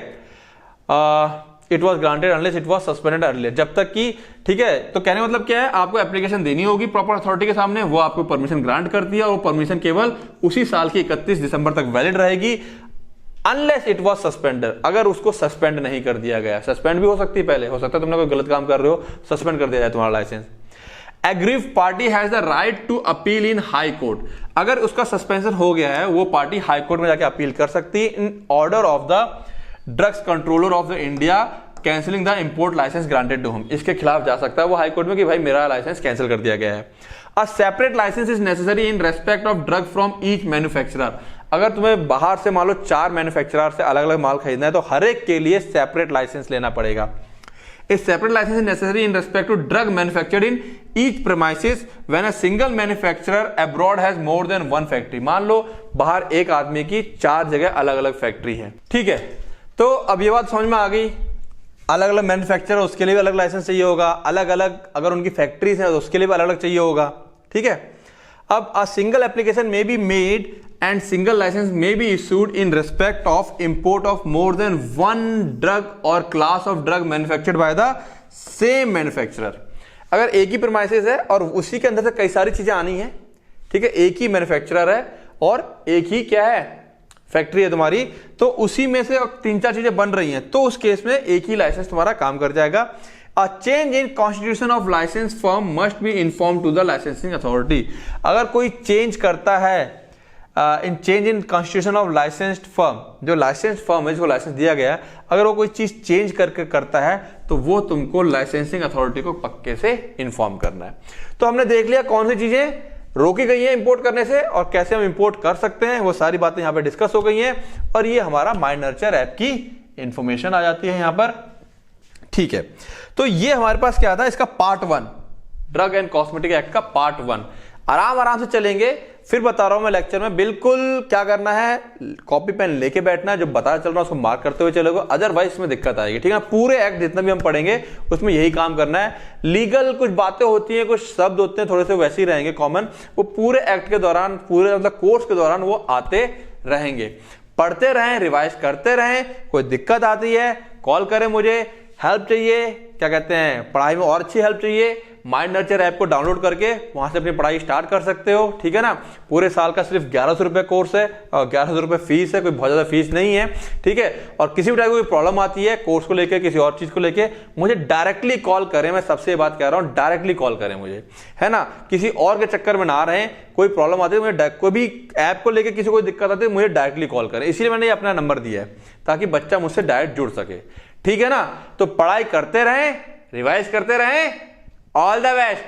It was granted unless it was suspended earlier, जब तक कि, ठीक है। तो कहने का मतलब क्या है, आपको एप्लीकेशन देनी होगी प्रॉपर अथॉरिटी के सामने, वो आपको परमिशन ग्रांट करती है और वो परमिशन केवल उसी साल की 31 दिसंबर तक वैलिड रहेगी अनलेस इट वॉज सस्पेंडेड, अगर उसको सस्पेंड नहीं कर दिया गया। सस्पेंड भी हो सकती है, पहले हो सकता है तुमने कोई गलत काम कर रहे हो, सस्पेंड कर दिया जाए तुम्हारा licence. Aggrieve party has the right to appeal in high court, अगर उसका सस्पेंशन हो गया है वो पार्टी हाई कोर्ट में जाके अपील कर सकती है in order of the drugs controller of the India cancelling the import licence granted to him, इसके खिलाफ जा सकता है वो हाई कोर्ट में कि भाई मेरा लाइसेंस कैंसिल कर दिया गया है। A separate licence is necessary in respect of drug from each manufacturer, अगर तुम्हें बाहर से मान लो 4 मैन्युफैक्चरर से अलग अलग माल खरीदना है तो हर एक के लिए सेपरेट लाइसेंस लेना पड़ेगा। A separate license is necessary in respect to drug manufactured in each premises when a single manufacturer abroad has more than one factory, मान लो बाहर एक आदमी की 4 जगह अलग अलग फैक्ट्री है, ठीक है। तो अब ये बात समझ में आ गई, अलग अलग मैन्युफैक्चरर उसके लिए भी अलग लाइसेंस चाहिए होगा, अलग अलग अगर उनकी फैक्ट्रीज है तो उसके लिए भी अलग अलग चाहिए होगा, ठीक है। अब a single application may be made and single license may be issued in respect of import of more than one drug or class of drug manufactured by the same manufacturer, अगर एक ही प्रीमाइसेस है और उसी के अंदर से कई सारी चीजें आनी है, ठीक है, एक ही मैन्युफैक्चरर है और एक ही क्या है फैक्ट्री है तुम्हारी, तो उसी में से 3-4 चीजें बन रही हैं, तो उस केस में एक ही लाइसेंस तुम्हारा काम कर जाएगा। A change in constitution of license firm must be informed to the licensing authority, अगर कोई चेंज करता है in change in constitution of licensed firm, जो लाइसेंस फर्म है जिसको लाइसेंस दिया गया है, अगर वो कोई चीज चेंज करके करता है तो वो तुमको लाइसेंसिंग अथॉरिटी को पक्के से इन्फॉर्म करना है। तो हमने देख लिया कौन सी चीजें रोकी गई है इंपोर्ट करने से और कैसे हम इंपोर्ट कर सकते हैं, वो सारी बातें यहां पे डिस्कस हो गई हैं और ये हमारा माय नर्चर ऐप की इंफॉर्मेशन आ जाती है यहां पर, ठीक है। तो ये हमारे पास क्या था, इसका part 1 drug and cosmetic act का पार्ट 1, आराम से चलेंगे। फिर बता रहा हूं मैं लेक्चर में, बिल्कुल क्या करना है, कॉपी पेन लेके बैठना है, जो बता चल रहा है उसको मार्क करते हुए चलोगे, अदरवाइज इसमें दिक्कत आएगी, ठीक है। पूरे एक्ट जितना भी हम पढ़ेंगे उसमें यही काम करना है। लीगल कुछ बातें होती हैं, कुछ शब्द होते हैं थोड़े से वैसे ही रहेंगे कॉमन, वो पूरे एक्ट के दौरान, पूरे मतलब कोर्स के दौरान वो आते रहेंगे। पढ़ते रहें, रिवाइज करते रहें, कोई दिक्कत आती है कॉल करें मुझे, हेल्प चाहिए, क्या कहते हैं पढ़ाई में और अच्छी हेल्प चाहिए, माइंड नर्चर ऐप को डाउनलोड करके वहां से अपनी पढ़ाई स्टार्ट कर सकते हो, ठीक है ना। पूरे साल का सिर्फ 1100 रुपए कोर्स है और 1100 रुपए फीस है, कोई बहुत ज्यादा फीस नहीं है, ठीक है। और किसी भी टाइप की कोई प्रॉब्लम आती है कोर्स को लेकर, किसी और चीज को लेकर, मुझे डायरेक्टली कॉल करें, मैं सबसे ये बात कह रहा हूं, डायरेक्टली कॉल करें मुझे, है ना, किसी और के चक्कर में ना रहें। कोई प्रॉब्लम आती है मुझे, कोई भी ऐप को लेकर किसी को दिक्कत आती है मुझे डायरेक्टली कॉल करें, इसलिए मैंने अपना नंबर दिया है ताकि बच्चा मुझसे डायरेक्ट जुड़ सके, ठीक है ना। तो पढ़ाई करते रहें, रिवाइज करते रहें, ऑल द बेस्ट।